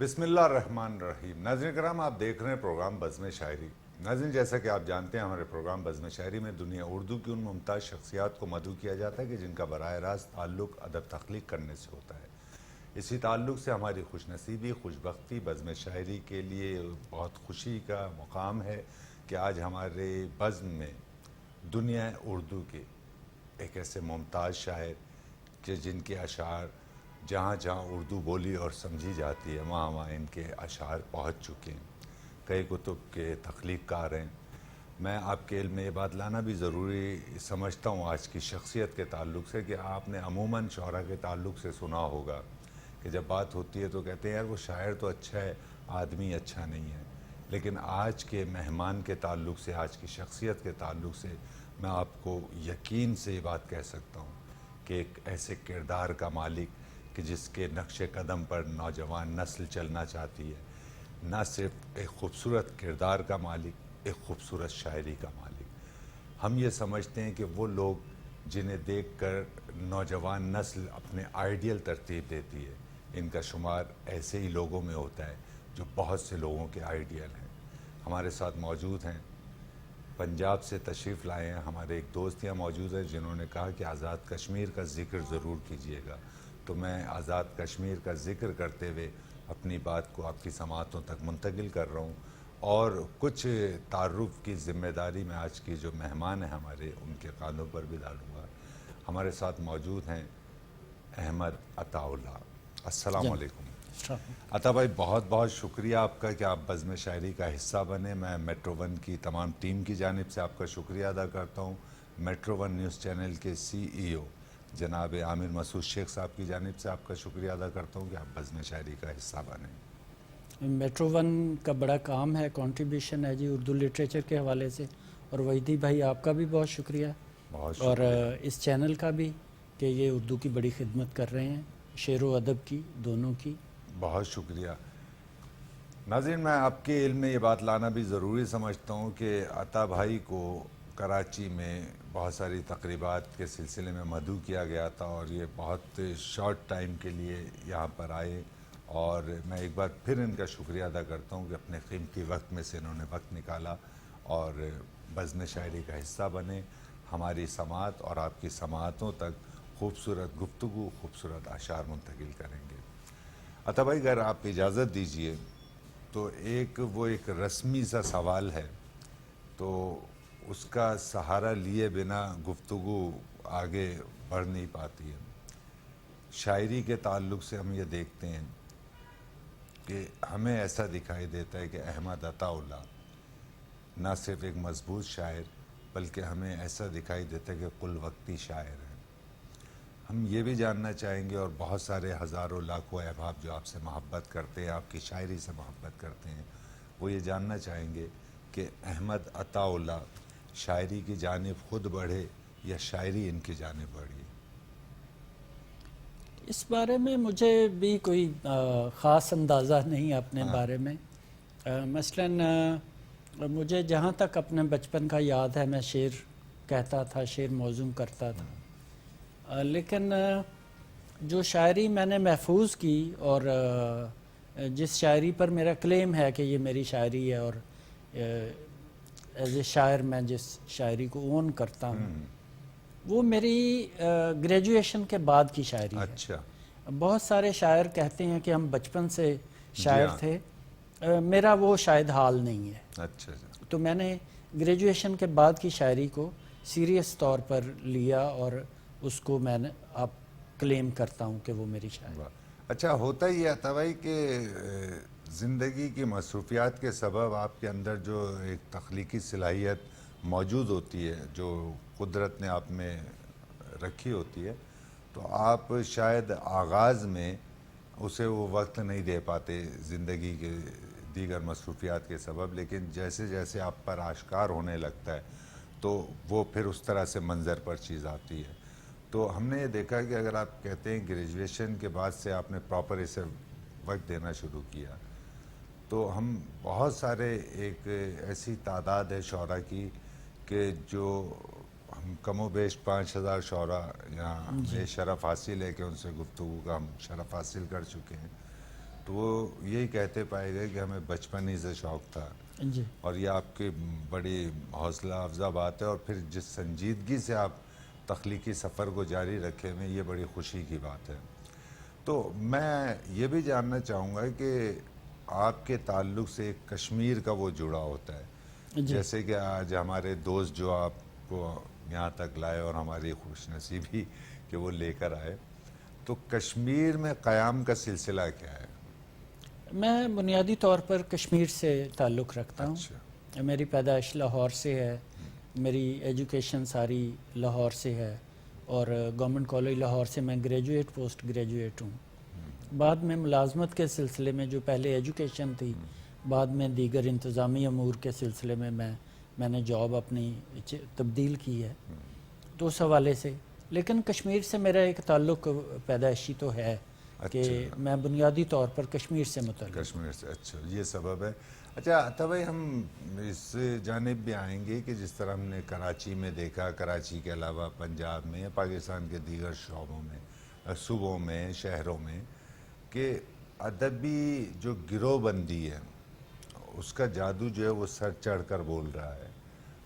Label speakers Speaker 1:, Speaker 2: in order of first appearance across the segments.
Speaker 1: بسم اللہ الرحمن الرحیم۔ ناظرین کرام، آپ دیکھ رہے ہیں پروگرام بزم شاعری۔ ناظرین، جیسا کہ آپ جانتے ہیں، ہمارے پروگرام بزم شاعری میں دنیا اردو کی ان ممتاز شخصیات کو مدعو کیا جاتا ہے کہ جن کا براہ راست تعلق ادب تخلیق کرنے سے ہوتا ہے۔ اسی تعلق سے ہماری خوش نصیبی، خوش بختی بزم شاعری کے لیے بہت خوشی کا مقام ہے کہ آج ہمارے بزم میں دنیا اردو کے ایک ایسے ممتاز شاعر کہ جن کے اشعار جہاں جہاں اردو بولی اور سمجھی جاتی ہے وہاں وہاں ان کے اشعار پہنچ چکے ہیں، کئی کتب کے تخلیق کار ہیں۔ میں آپ کے علم میں یہ بات لانا بھی ضروری سمجھتا ہوں آج کی شخصیت کے تعلق سے کہ آپ نے عموماً شعراء کے تعلق سے سنا ہوگا کہ جب بات ہوتی ہے تو کہتے ہیں یار وہ شاعر تو اچھا ہے، آدمی اچھا نہیں ہے۔ لیکن آج کے مہمان کے تعلق سے، آج کی شخصیت کے تعلق سے میں آپ کو یقین سے یہ بات کہہ سکتا ہوں کہ ایک ایسے کردار کا مالک کہ جس کے نقش قدم پر نوجوان نسل چلنا چاہتی ہے، نہ صرف ایک خوبصورت کردار کا مالک، ایک خوبصورت شاعری کا مالک۔ ہم یہ سمجھتے ہیں کہ وہ لوگ جنہیں دیکھ کر نوجوان نسل اپنے آئیڈیل ترتیب دیتی ہے، ان کا شمار ایسے ہی لوگوں میں ہوتا ہے جو بہت سے لوگوں کے آئیڈیل ہیں۔ ہمارے ساتھ موجود ہیں، پنجاب سے تشریف لائے ہیں ہمارے ایک دوست یہاں موجود ہیں جنہوں نے کہا کہ آزاد کشمیر کا ذکر ضرور کیجیے گا، تو میں آزاد کشمیر کا ذکر کرتے ہوئے اپنی بات کو آپ کی سماعتوں تک منتقل کر رہا ہوں، اور کچھ تعارف کی ذمہ داری میں آج کی جو مہمان ہیں ہمارے ان کے کاندھوں پر بھی ڈالوں گا۔ ہمارے ساتھ موجود ہیں احمد عطا اللہ۔ السلام علیکم عطا بھائی، بہت بہت شکریہ آپ کا کہ آپ بزم شاعری کا حصہ بنے۔ میں میٹرو ون کی تمام ٹیم کی جانب سے آپ کا شکریہ ادا کرتا ہوں۔ میٹرو ون نیوز چینل کے CEO جناب عامر مسعود شیخ صاحب کی جانب سے آپ کا شکریہ ادا کرتا ہوں کہ آپ بزم شاعری کا حصہ بنیں۔
Speaker 2: میٹرو ون کا بڑا کام ہے، کنٹریبیوشن ہے جی اردو لٹریچر کے حوالے سے، اور وحیدی بھائی آپ کا بھی بہت شکریہ،
Speaker 1: بہت
Speaker 2: اور
Speaker 1: شکریہ۔
Speaker 2: اس چینل کا بھی کہ یہ اردو کی بڑی خدمت کر رہے ہیں، شعر و ادب کی، دونوں کی۔
Speaker 1: بہت شکریہ۔ ناظرین، میں آپ کے علم میں یہ بات لانا بھی ضروری سمجھتا ہوں کہ عطا بھائی کو کراچی میں بہت ساری تقریبات کے سلسلے میں مدعو کیا گیا تھا، اور یہ بہت شارٹ ٹائم کے لیے یہاں پر آئے، اور میں ایک بار پھر ان کا شکریہ ادا کرتا ہوں کہ اپنے قیمتی وقت میں سے انہوں نے وقت نکالا اور بزم شاعری کا حصہ بنے۔ ہماری سماعت اور آپ کی سماعتوں تک خوبصورت گفتگو، خوبصورت اشعار منتقل کریں گے۔ عطا بھائی، اگر آپ اجازت دیجئے تو ایک رسمی سا سوال ہے، تو اس کا سہارا لیے بنا گفتگو آگے بڑھ نہیں پاتی ہے۔ شاعری کے تعلق سے ہم یہ دیکھتے ہیں کہ ہمیں ایسا دکھائی دیتا ہے کہ احمد عطا اللہ نہ صرف ایک مضبوط شاعر بلکہ ہمیں ایسا دکھائی دیتا ہے کہ کل وقتی شاعر ہیں۔ ہم یہ بھی جاننا چاہیں گے، اور بہت سارے ہزاروں لاکھوں احباب جو آپ سے محبت کرتے ہیں، آپ کی شاعری سے محبت کرتے ہیں، وہ یہ جاننا چاہیں گے کہ احمد عطا اللہ شاعری کی جانب خود بڑھے یا شاعری ان کی جانب بڑھی؟
Speaker 2: اس بارے میں مجھے بھی کوئی خاص اندازہ نہیں اپنے بارے میں۔ مثلاً مجھے جہاں تک اپنے بچپن کا یاد ہے، میں شعر کہتا تھا، شعر موزوں کرتا تھا، لیکن جو شاعری میں نے محفوظ کی اور جس شاعری پر میرا کلیم ہے کہ یہ میری شاعری ہے، اور ایز اے شاعر میں جس شاعری کو اون کرتا ہوں، وہ میری گریجویشن کے بعد کی شاعری ہے۔
Speaker 1: اچھا۔
Speaker 2: بہت سارے شاعر کہتے ہیں کہ ہم بچپن سے
Speaker 1: جی
Speaker 2: شاعر
Speaker 1: ہاں۔
Speaker 2: تھے، میرا وہ شاید حال نہیں ہے۔
Speaker 1: اچھا۔
Speaker 2: تو میں نے گریجویشن کے بعد کی شاعری کو سیریس طور پر لیا، اور اس کو میں نے اب کلیم کرتا ہوں کہ وہ میری شاعری۔
Speaker 1: اچھا، ہوتا ہی ہے عطا بھائی کہ زندگی کی مصروفیات کے سبب آپ کے اندر جو ایک تخلیقی صلاحیت موجود ہوتی ہے، جو قدرت نے آپ میں رکھی ہوتی ہے، تو آپ شاید آغاز میں اسے وہ وقت نہیں دے پاتے زندگی کے دیگر مصروفیات کے سبب، لیکن جیسے جیسے آپ پر آشکار ہونے لگتا ہے تو وہ پھر اس طرح سے منظر پر چیز آتی ہے۔ تو ہم نے یہ دیکھا کہ اگر آپ کہتے ہیں گریجویشن کے بعد سے آپ نے پراپر اسے وقت دینا شروع کیا، تو ہم بہت سارے ایک ایسی تعداد ہے شعراء کی کہ جو ہم کم و بیش 5000 شعراء یہاں ہمیں شرف حاصل ہے کہ ان سے گفتگو کا ہم شرف حاصل کر چکے ہیں۔ تو تو وہ یہی کہتے پائے گئے کہ ہمیں بچپن ہی سے شوق تھا،
Speaker 2: جی
Speaker 1: اور یہ آپ کی بڑی حوصلہ افزا بات ہے، اور پھر جس سنجیدگی سے آپ تخلیقی سفر کو جاری رکھے ہوئے، یہ بڑی خوشی کی بات ہے۔ تو میں یہ بھی جاننا چاہوں گا کہ آپ کے تعلق سے ایک کشمیر کا وہ جڑا ہوتا ہے،
Speaker 2: جی
Speaker 1: جیسے کہ آج ہمارے دوست جو آپ کو یہاں تک لائے، اور ہماری خوش نصیبی کہ وہ لے کر آئے، تو کشمیر میں قیام کا سلسلہ کیا ہے؟
Speaker 2: میں بنیادی طور پر کشمیر سے تعلق رکھتا ہوں۔
Speaker 1: اچھا،
Speaker 2: میری پیدائش لاہور سے ہے، میری ایجوکیشن ساری لاہور سے ہے، اور گورنمنٹ کالج لاہور سے میں گریجویٹ پوسٹ گریجویٹ ہوں۔ بعد میں ملازمت کے سلسلے میں جو پہلے ایجوکیشن تھی، بعد میں دیگر انتظامی امور کے سلسلے میں میں نے جاب اپنی تبدیل کی ہے، تو اس حوالے سے۔ لیکن کشمیر سے میرا ایک تعلق پیدائشی تو ہے کہ میں بنیادی طور پر کشمیر سے متعلق ہوں۔
Speaker 1: کشمیر سے، اچھا یہ سبب ہے۔ اچھا عطا بھائی، ہم اس جانب بھی آئیں گے کہ جس طرح ہم نے کراچی میں دیکھا، کراچی کے علاوہ پنجاب میں یا پاکستان کے دیگر شعبوں میں، صوبوں میں، شہروں میں، کہ ادبی جو گروہ بندی ہے اس کا جادو جو ہے وہ سر چڑھ کر بول رہا ہے،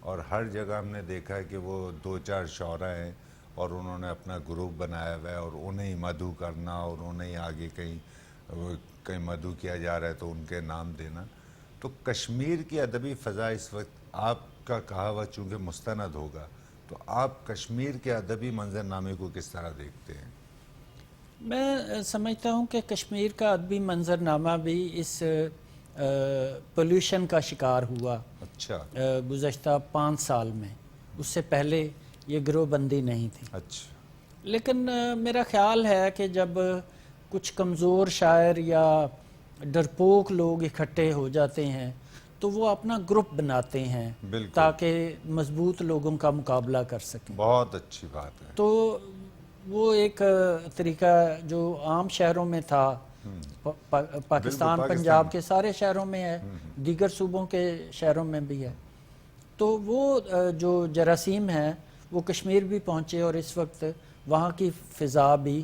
Speaker 1: اور ہر جگہ ہم نے دیکھا ہے کہ وہ دو چار شعراء ہیں اور انہوں نے اپنا گروپ بنایا ہوا ہے، اور انہیں مدعو کرنا، اور انہیں آگے کہیں مدعو کیا جا رہا ہے تو ان کے نام دینا۔ تو کشمیر کی ادبی فضا اس وقت آپ کا کہا ہوا چونکہ مستند ہوگا، تو آپ کشمیر کے ادبی منظرنامے کو کس طرح دیکھتے ہیں؟
Speaker 2: میں سمجھتا ہوں کہ کشمیر کا ادبی منظرنامہ بھی اس پولیوشن کا شکار ہوا
Speaker 1: اچھا
Speaker 2: گزشتہ 5 سال میں۔ اس سے پہلے یہ گروہ بندی نہیں تھی،
Speaker 1: اچھا
Speaker 2: لیکن میرا خیال ہے کہ جب کچھ کمزور شاعر یا ڈرپوک لوگ اکٹھے ہو جاتے ہیں تو وہ اپنا گروپ بناتے ہیں
Speaker 1: بالکل،
Speaker 2: تاکہ مضبوط لوگوں کا مقابلہ کر سکیں۔
Speaker 1: بہت اچھی بات ہے۔
Speaker 2: تو وہ ایک طریقہ جو عام شہروں میں تھا، پاکستان پنجاب کے سارے شہروں میں ہے، دیگر صوبوں کے شہروں میں بھی ہے، تو وہ جو جراثیم ہیں وہ کشمیر بھی پہنچے، اور اس وقت وہاں کی فضا بھی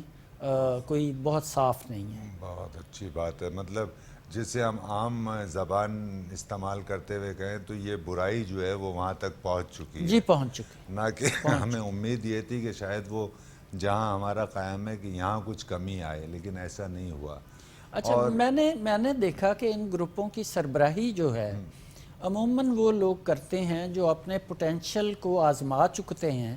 Speaker 2: کوئی بہت صاف نہیں ہے۔
Speaker 1: بہت اچھی بات ہے، مطلب جسے ہم عام زبان استعمال کرتے ہوئے کہیں تو یہ برائی جو ہے وہ وہاں تک پہنچ چکی ہے،
Speaker 2: جی پہنچ چکے۔
Speaker 1: نہ کہ ہمیں امید یہ تھی کہ شاید وہ جہاں ہمارا قیام ہے کہ یہاں کچھ کمی آئے، لیکن ایسا نہیں ہوا۔
Speaker 2: اچھا، میں نے دیکھا کہ ان گروپوں کی سربراہی جو ہے عموماً وہ لوگ کرتے ہیں جو اپنے پوٹینشل کو آزما چکتے ہیں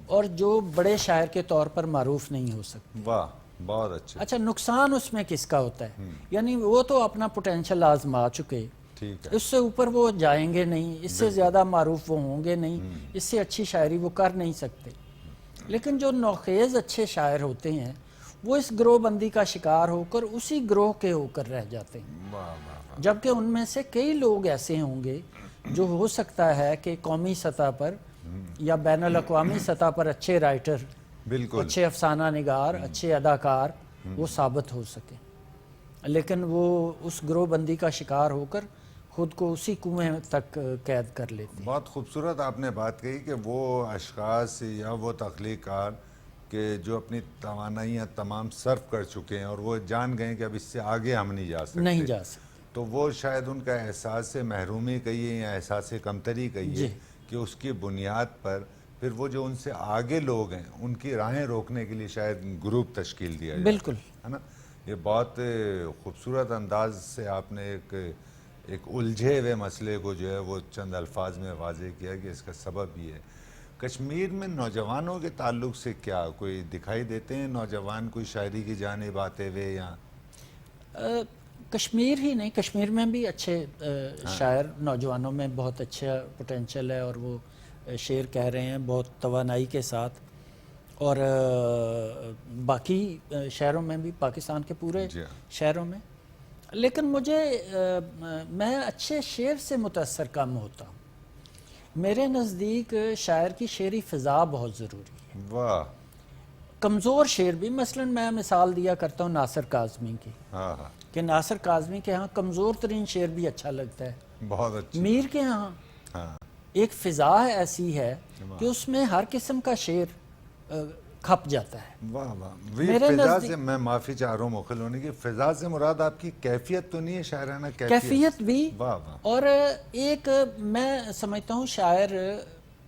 Speaker 2: اور جو بڑے شاعر کے طور پر معروف نہیں ہو سکتے۔
Speaker 1: واہ، بہت اچھا،
Speaker 2: اچھا، نقصان اس میں کس کا ہوتا ہے؟ یعنی وہ تو اپنا پوٹینشل آزما چکے،
Speaker 1: ٹھیک ہے،
Speaker 2: اس سے اوپر وہ جائیں گے نہیں، اس سے زیادہ معروف وہ ہوں گے نہیں، اس سے اچھی شاعری وہ کر نہیں سکتے۔ لیکن جو نوخیز اچھے شاعر ہوتے ہیں وہ اس گروہ بندی کا شکار ہو کر اسی گروہ کے ہو کر رہ جاتے ہیں،
Speaker 1: واہ واہ،
Speaker 2: جبکہ ان میں سے کئی لوگ ایسے ہوں گے جو ہو سکتا ہے کہ قومی سطح پر یا بین الاقوامی سطح پر اچھے رائٹر،
Speaker 1: بالکل،
Speaker 2: اچھے افسانہ نگار، اچھے اداکار وہ ثابت ہو سکے، لیکن وہ اس گروہ بندی کا شکار ہو کر خود کو اسی کنویں تک قید کر لیتے ہیں۔
Speaker 1: بہت خوبصورت آپ نے بات کہی کہ وہ اشخاص یا وہ تخلیق کار کہ جو اپنی توانائیاں تمام صرف کر چکے ہیں اور وہ جان گئے کہ اب اس سے آگے ہم نہیں جا سکتے،
Speaker 2: نہیں جا سکتے۔
Speaker 1: تو وہ شاید ان کا احساس سے محرومی کہیے یا احساس کمتری کہیے کہ اس کی بنیاد پر پھر وہ جو ان سے آگے لوگ ہیں ان کی راہیں روکنے کے لیے شاید گروپ تشکیل دیا جائے،
Speaker 2: بالکل
Speaker 1: ہے نا۔ یہ بہت خوبصورت انداز سے آپ نے ایک الجھے ہوئے مسئلے کو جو ہے وہ چند الفاظ میں واضح کیا کہ اس کا سبب یہ ہے۔ کشمیر میں نوجوانوں کے تعلق سے کیا کوئی دکھائی دیتے ہیں نوجوان کوئی شاعری کی جانب آتے ہوئے؟ یا
Speaker 2: کشمیر ہی نہیں، کشمیر میں بھی اچھے شاعر نوجوانوں میں بہت اچھا پوٹینشل ہے، اور وہ شعر کہہ رہے ہیں بہت توانائی کے ساتھ، اور باقی شہروں میں بھی، پاکستان کے پورے شہروں میں۔ لیکن میں اچھے شعر سے متاثر کم ہوتا ہوں، میرے نزدیک شاعر کی شعری فضا بہت ضروری ہے۔
Speaker 1: واہ،
Speaker 2: کمزور شعر بھی، مثلا میں مثال دیا کرتا ہوں ناصر کاظمی کی،
Speaker 1: ہاں ہاں،
Speaker 2: کہ ناصر کاظمی کے ہاں کمزور ترین شعر بھی اچھا لگتا ہے،
Speaker 1: بہت اچھی،
Speaker 2: میر کے ہاں
Speaker 1: ہاں،
Speaker 2: ایک فضا ایسی ہے کہ اس میں ہر قسم کا شعر کھپ جاتا ہے.
Speaker 1: واہ واہ.
Speaker 2: میرے
Speaker 1: فضا
Speaker 2: نزدیک
Speaker 1: سے میں معافی چاہ رہا ہوں مخل ہونے کی, فضا سے مراد آپ کی کیفیت تو نہیں ہے شاعرانہ
Speaker 2: کیفیت بھی.
Speaker 1: واہ واہ.
Speaker 2: اور ایک میں سمجھتا ہوں شاعر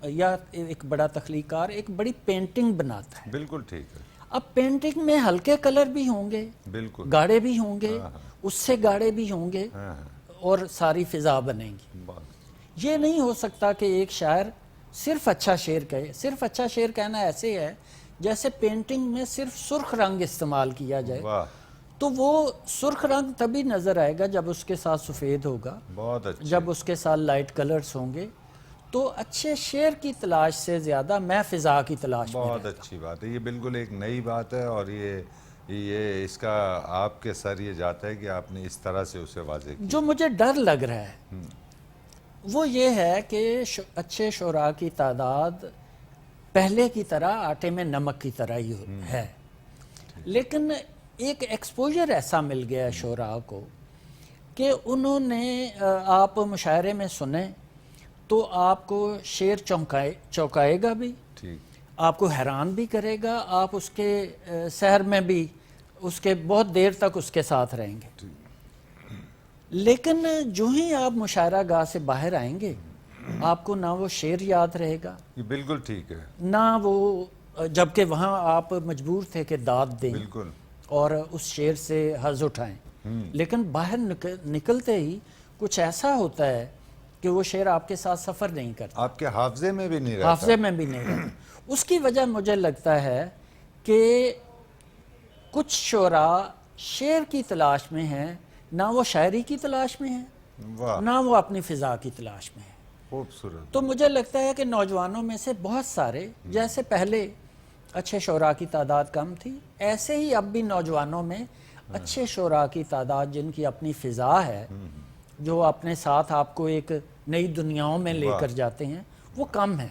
Speaker 2: یا ایک بڑا تخلیق کار ایک بڑی پینٹنگ بناتا ہے.
Speaker 1: بالکل ٹھیک ہے.
Speaker 2: اب پینٹنگ میں ہلکے کلر بھی ہوں گے,
Speaker 1: بالکل.
Speaker 2: گاڑے بھی ہوں گے, اس سے گاڑے بھی ہوں گے,
Speaker 1: ہاں
Speaker 2: اور ساری فضا بنے گی. یہ نہیں ہو سکتا کہ ایک شاعر صرف اچھا شعر کہے. صرف اچھا شعر کہنا ایسے ہے جیسے پینٹنگ میں صرف سرخ رنگ استعمال کیا جائے.
Speaker 1: واہ.
Speaker 2: تو وہ سرخ رنگ تبھی نظر آئے گا جب اس کے ساتھ سفید ہوگا,
Speaker 1: بہت اچھا.
Speaker 2: جب اس کے ساتھ لائٹ کلرز ہوں گے. تو اچھے شعر کی تلاش سے زیادہ میں فضا کی تلاش میں
Speaker 1: بہت
Speaker 2: رہتا
Speaker 1: اچھی بات ہے. یہ بالکل ایک نئی بات ہے, اور یہ اس کا آپ کے سر یہ جاتا ہے کہ آپ نے اس طرح سے اسے واضح
Speaker 2: ہوں.
Speaker 1: کیا.
Speaker 2: جو مجھے ڈر لگ رہا ہے وہ یہ ہے کہ اچھے شعراء کی تعداد پہلے کی طرح آٹے میں نمک کی طرح ہی ہے, لیکن ایک ایکسپوجر ایسا مل گیا ہے شعراء کو کہ انہوں نے, آپ مشاعرے میں سنیں تو آپ کو شعر چونکائے گا بھی,
Speaker 1: ٹھیک.
Speaker 2: آپ کو حیران بھی کرے گا, آپ اس کے سحر میں بھی اس کے بہت دیر تک اس کے ساتھ رہیں گے. لیکن جو ہی آپ مشاعرہ گاہ سے باہر آئیں گے آپ کو نہ وہ شعر یاد رہے گا,
Speaker 1: یہ بالکل ٹھیک ہے.
Speaker 2: نہ وہ, جبکہ وہاں آپ مجبور تھے کہ داد دیں
Speaker 1: بالکل.
Speaker 2: اور اس شعر سے حظ اٹھائیں. لیکن باہر نکلتے ہی کچھ ایسا ہوتا ہے کہ وہ شعر آپ کے ساتھ سفر نہیں کرتا,
Speaker 1: آپ کے حافظے میں بھی نہیں رہتا.
Speaker 2: حافظے میں بھی نہیں رہتا. اس کی وجہ مجھے لگتا ہے کہ کچھ شعراء شعر کی تلاش میں ہیں, نہ وہ شاعری کی تلاش میں ہیں,
Speaker 1: واہ.
Speaker 2: نہ وہ اپنی فضا کی تلاش میں ہیں.
Speaker 1: خوبصورت.
Speaker 2: تو مجھے لگتا ہے کہ نوجوانوں میں سے بہت سارے, جیسے پہلے اچھے شعراء کی تعداد کم تھی, ایسے ہی اب بھی نوجوانوں میں اچھے شعراء کی تعداد جن کی اپنی فضا ہے, جو اپنے ساتھ آپ کو ایک نئی دنیاؤں میں لے کر جاتے ہیں, وہ کم ہے.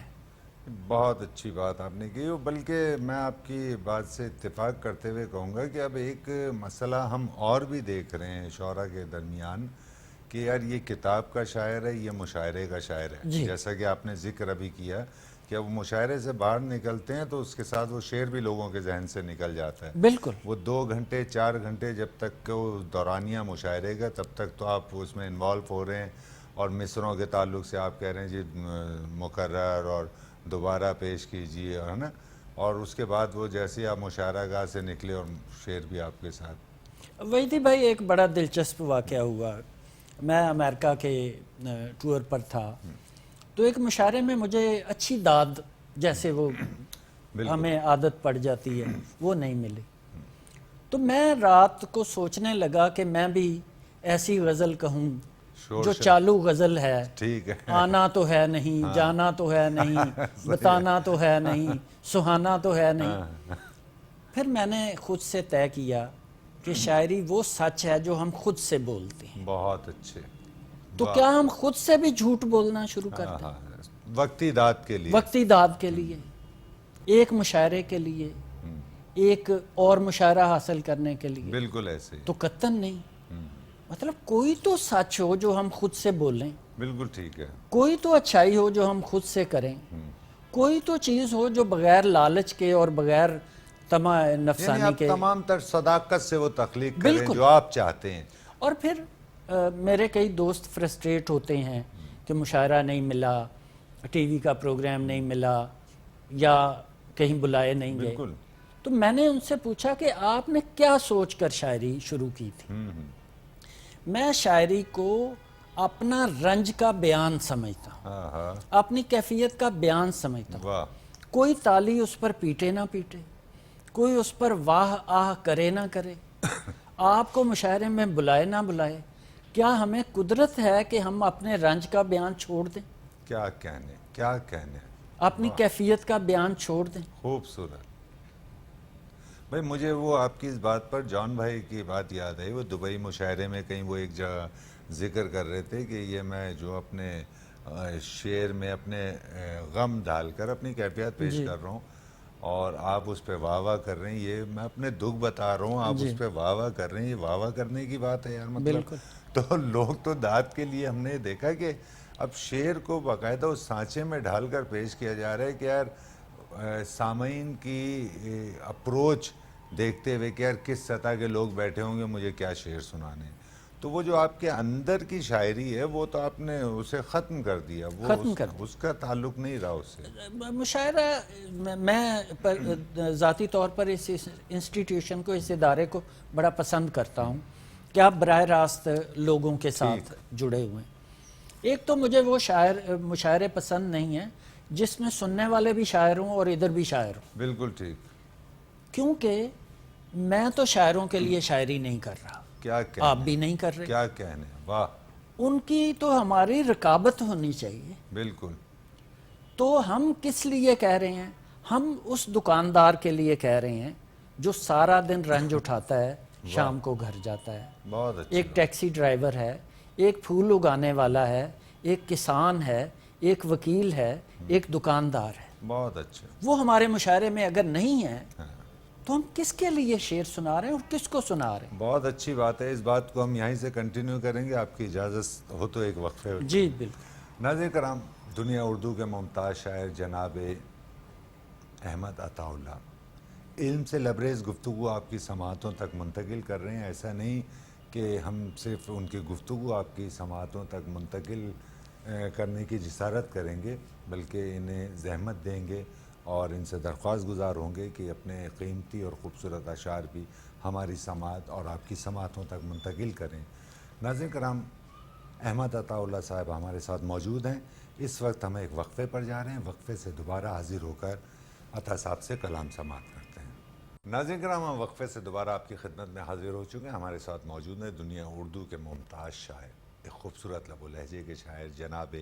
Speaker 1: بہت اچھی بات آپ نے کی. بلکہ میں آپ کی بات سے اتفاق کرتے ہوئے کہوں گا کہ اب ایک مسئلہ ہم اور بھی دیکھ رہے ہیں شعراء کے درمیان کہ یار یہ کتاب کا شاعر ہے, یہ مشاعرے کا شاعر ہے. جیسا کہ آپ نے ذکر ابھی کیا کہ اب مشاعرے سے باہر نکلتے ہیں تو اس کے ساتھ وہ شعر بھی لوگوں کے ذہن سے نکل جاتا ہے.
Speaker 2: بالکل.
Speaker 1: وہ 2 گھنٹے 4 گھنٹے جب تک کہ وہ دورانیہ مشاعرے کا, تب تک تو آپ اس میں انوالو ہو رہے ہیں, اور مصروں کے تعلق سے آپ کہہ رہے ہیں جی مکرر اور دوبارہ پیش کیجیے, ہے نا, اور اس کے بعد وہ جیسے آپ مشاعرہ گاہ سے نکلے اور شعر بھی آپ کے ساتھ.
Speaker 2: وحیدی بھائی ایک بڑا دلچسپ واقعہ ہوا. میں امریکہ کے ٹور پر تھا, تو ایک مشاعرے میں مجھے اچھی داد جیسے وہ ہمیں عادت پڑ جاتی ہے وہ نہیں ملی. تو میں رات کو سوچنے لگا کہ میں بھی ایسی غزل کہوں جو چالو غزل ہے,
Speaker 1: ٹھیک ہے,
Speaker 2: آنا تو ہے نہیں, جانا تو ہے نہیں, بتانا تو ہے نہیں, سہانا تو ہے نہیں. پھر میں نے خود سے طے کیا کہ شاعری وہ سچ ہے جو ہم خود سے بولتے ہیں.
Speaker 1: بہت اچھے.
Speaker 2: تو کیا ہم خود سے بھی جھوٹ بولنا شروع کرتے ہیں
Speaker 1: وقتی داد کے لیے,
Speaker 2: وقتی داد کے لیے, ایک مشاعرے کے لیے, ایک اور مشاعرہ حاصل کرنے کے لیے؟
Speaker 1: بالکل ایسے ہی.
Speaker 2: تو قطعاً نہیں. مطلب کوئی تو سچ ہو جو ہم خود سے بولیں,
Speaker 1: بالکل ٹھیک ہے,
Speaker 2: کوئی تو اچھائی ہو جو ہم خود سے کریں, کوئی تو چیز ہو جو بغیر لالچ کے اور بغیر طمع نفسانی
Speaker 1: یعنی آپ
Speaker 2: کے
Speaker 1: تمام تر صداقت سے وہ تخلیق کریں جو آپ چاہتے ہیں.
Speaker 2: اور پھر میرے کئی دوست فرسٹریٹ ہوتے ہیں کہ مشاعرہ نہیں ملا, ٹی وی کا پروگرام نہیں ملا, یا کہیں بلائے نہیں گئے. تو میں نے ان سے پوچھا کہ آپ نے کیا سوچ کر شاعری شروع کی تھی؟ میں شاعری کو اپنا رنج کا بیان سمجھتا ہوں, اپنی کیفیت کا بیان سمجھتا ہوں. کوئی تالی اس پر پیٹے نہ پیٹے, کوئی اس پر واہ آہ کرے نہ کرے, آپ کو مشاعرے میں بلائے نہ بلائے, کیا ہمیں قدرت ہے کہ ہم اپنے رنج کا بیان چھوڑ دیں؟
Speaker 1: کیا کہنے, کیا کہنے,
Speaker 2: اپنی کیفیت کا بیان چھوڑ دیں.
Speaker 1: خوبصورت. بھائی مجھے وہ آپ کی اس بات پر جان بھائی کی بات یاد ہے. وہ دبئی مشاعرے میں کہیں وہ ایک جگہ ذکر کر رہے تھے کہ یہ میں جو اپنے شعر میں اپنے غم ڈال کر اپنی کیفیت پیش کر رہا ہوں, اور آپ اس پہ واہ واہ کر رہے ہیں, یہ میں اپنے دکھ بتا رہا ہوں, آپ اس پہ واہ واہ کر رہے ہیں, یہ واہ واہ کرنے کی بات ہے یار. مطلب تو لوگ تو داد کے لیے, ہم نے دیکھا کہ اب شعر کو باقاعدہ اس سانچے میں ڈھال کر پیش کیا جا رہا ہے کہ یار سامعین کی اپروچ دیکھتے ہوئے کہ یار کس سطح کے لوگ بیٹھے ہوں گے مجھے کیا شعر سنانے ہیں، تو وہ جو آپ کے اندر کی شاعری ہے وہ تو آپ نے اسے ختم کر دیا، وہ
Speaker 2: ختم کر
Speaker 1: اس کا تعلق نہیں رہا اس سے.
Speaker 2: مشاعرہ میں ذاتی طور پر اس انسٹیٹیوشن کو، اس ادارے کو بڑا پسند کرتا ہوں کہ آپ براہ راست لوگوں کے ساتھ جڑے ہوئے ہیں. ایک تو مجھے وہ مشاعرے پسند نہیں ہیں جس میں سننے والے بھی شاعر ہوں اور ادھر بھی شاعر ہوں.
Speaker 1: بالکل ٹھیک.
Speaker 2: کیونکہ میں تو شاعروں کے لیے شاعری نہیں کر رہا،
Speaker 1: کیا
Speaker 2: آپ بھی نہیں کر رہے.
Speaker 1: کیا کہنے، واہ.
Speaker 2: ان کی تو ہماری رقابت ہونی چاہیے.
Speaker 1: بالکل.
Speaker 2: تو ہم کس لیے کہہ رہے ہیں؟ ہم اس دکاندار کے لیے کہہ رہے ہیں جو سارا دن رنج اٹھاتا ہے، شام کو گھر جاتا ہے.
Speaker 1: بہت اچھا.
Speaker 2: ایک ٹیکسی ڈرائیور ہے، ایک پھول اگانے والا ہے، ایک کسان ہے، ایک وکیل ہے، ایک دکاندار ہے.
Speaker 1: بہت اچھا.
Speaker 2: وہ ہمارے مشاعرے میں اگر نہیں ہے تو ہم کس کے لیے شعر سنا رہے ہیں اور کس کو سنا رہے ہیں؟
Speaker 1: بہت اچھی بات ہے. اس بات کو ہم یہیں سے کنٹینیو کریں گے، آپ کی اجازت ہو تو ایک وقفے ہو.
Speaker 2: جی بالکل.
Speaker 1: ناظرین کرام، دنیا اردو کے ممتاز شاعر جناب احمد عطا اللہ علم سے لبریز گفتگو آپ کی سماعتوں تک منتقل کر رہے ہیں. ایسا نہیں کہ ہم صرف ان کی گفتگو آپ کی سماعتوں تک منتقل کرنے کی جسارت کریں گے، بلکہ انہیں زحمت دیں گے اور ان سے درخواست گزار ہوں گے کہ اپنے قیمتی اور خوبصورت اشعار بھی ہماری سماعت اور آپ کی سماعتوں تک منتقل کریں. ناظرین کرام، احمد عطا اللہ صاحب ہمارے ساتھ موجود ہیں. اس وقت ہم ایک وقفے پر جا رہے ہیں. وقفے سے دوبارہ حاضر ہو کر عطا صاحب سے کلام سماعت کرتے ہیں. ناظرین کرام، ہم وقفے سے دوبارہ آپ کی خدمت میں حاضر ہو چکے ہیں. ہمارے ساتھ موجود ہیں دنیا اردو کے ممتاز شاعر، ایک خوبصورت لب و لہجے کے شاعر جناب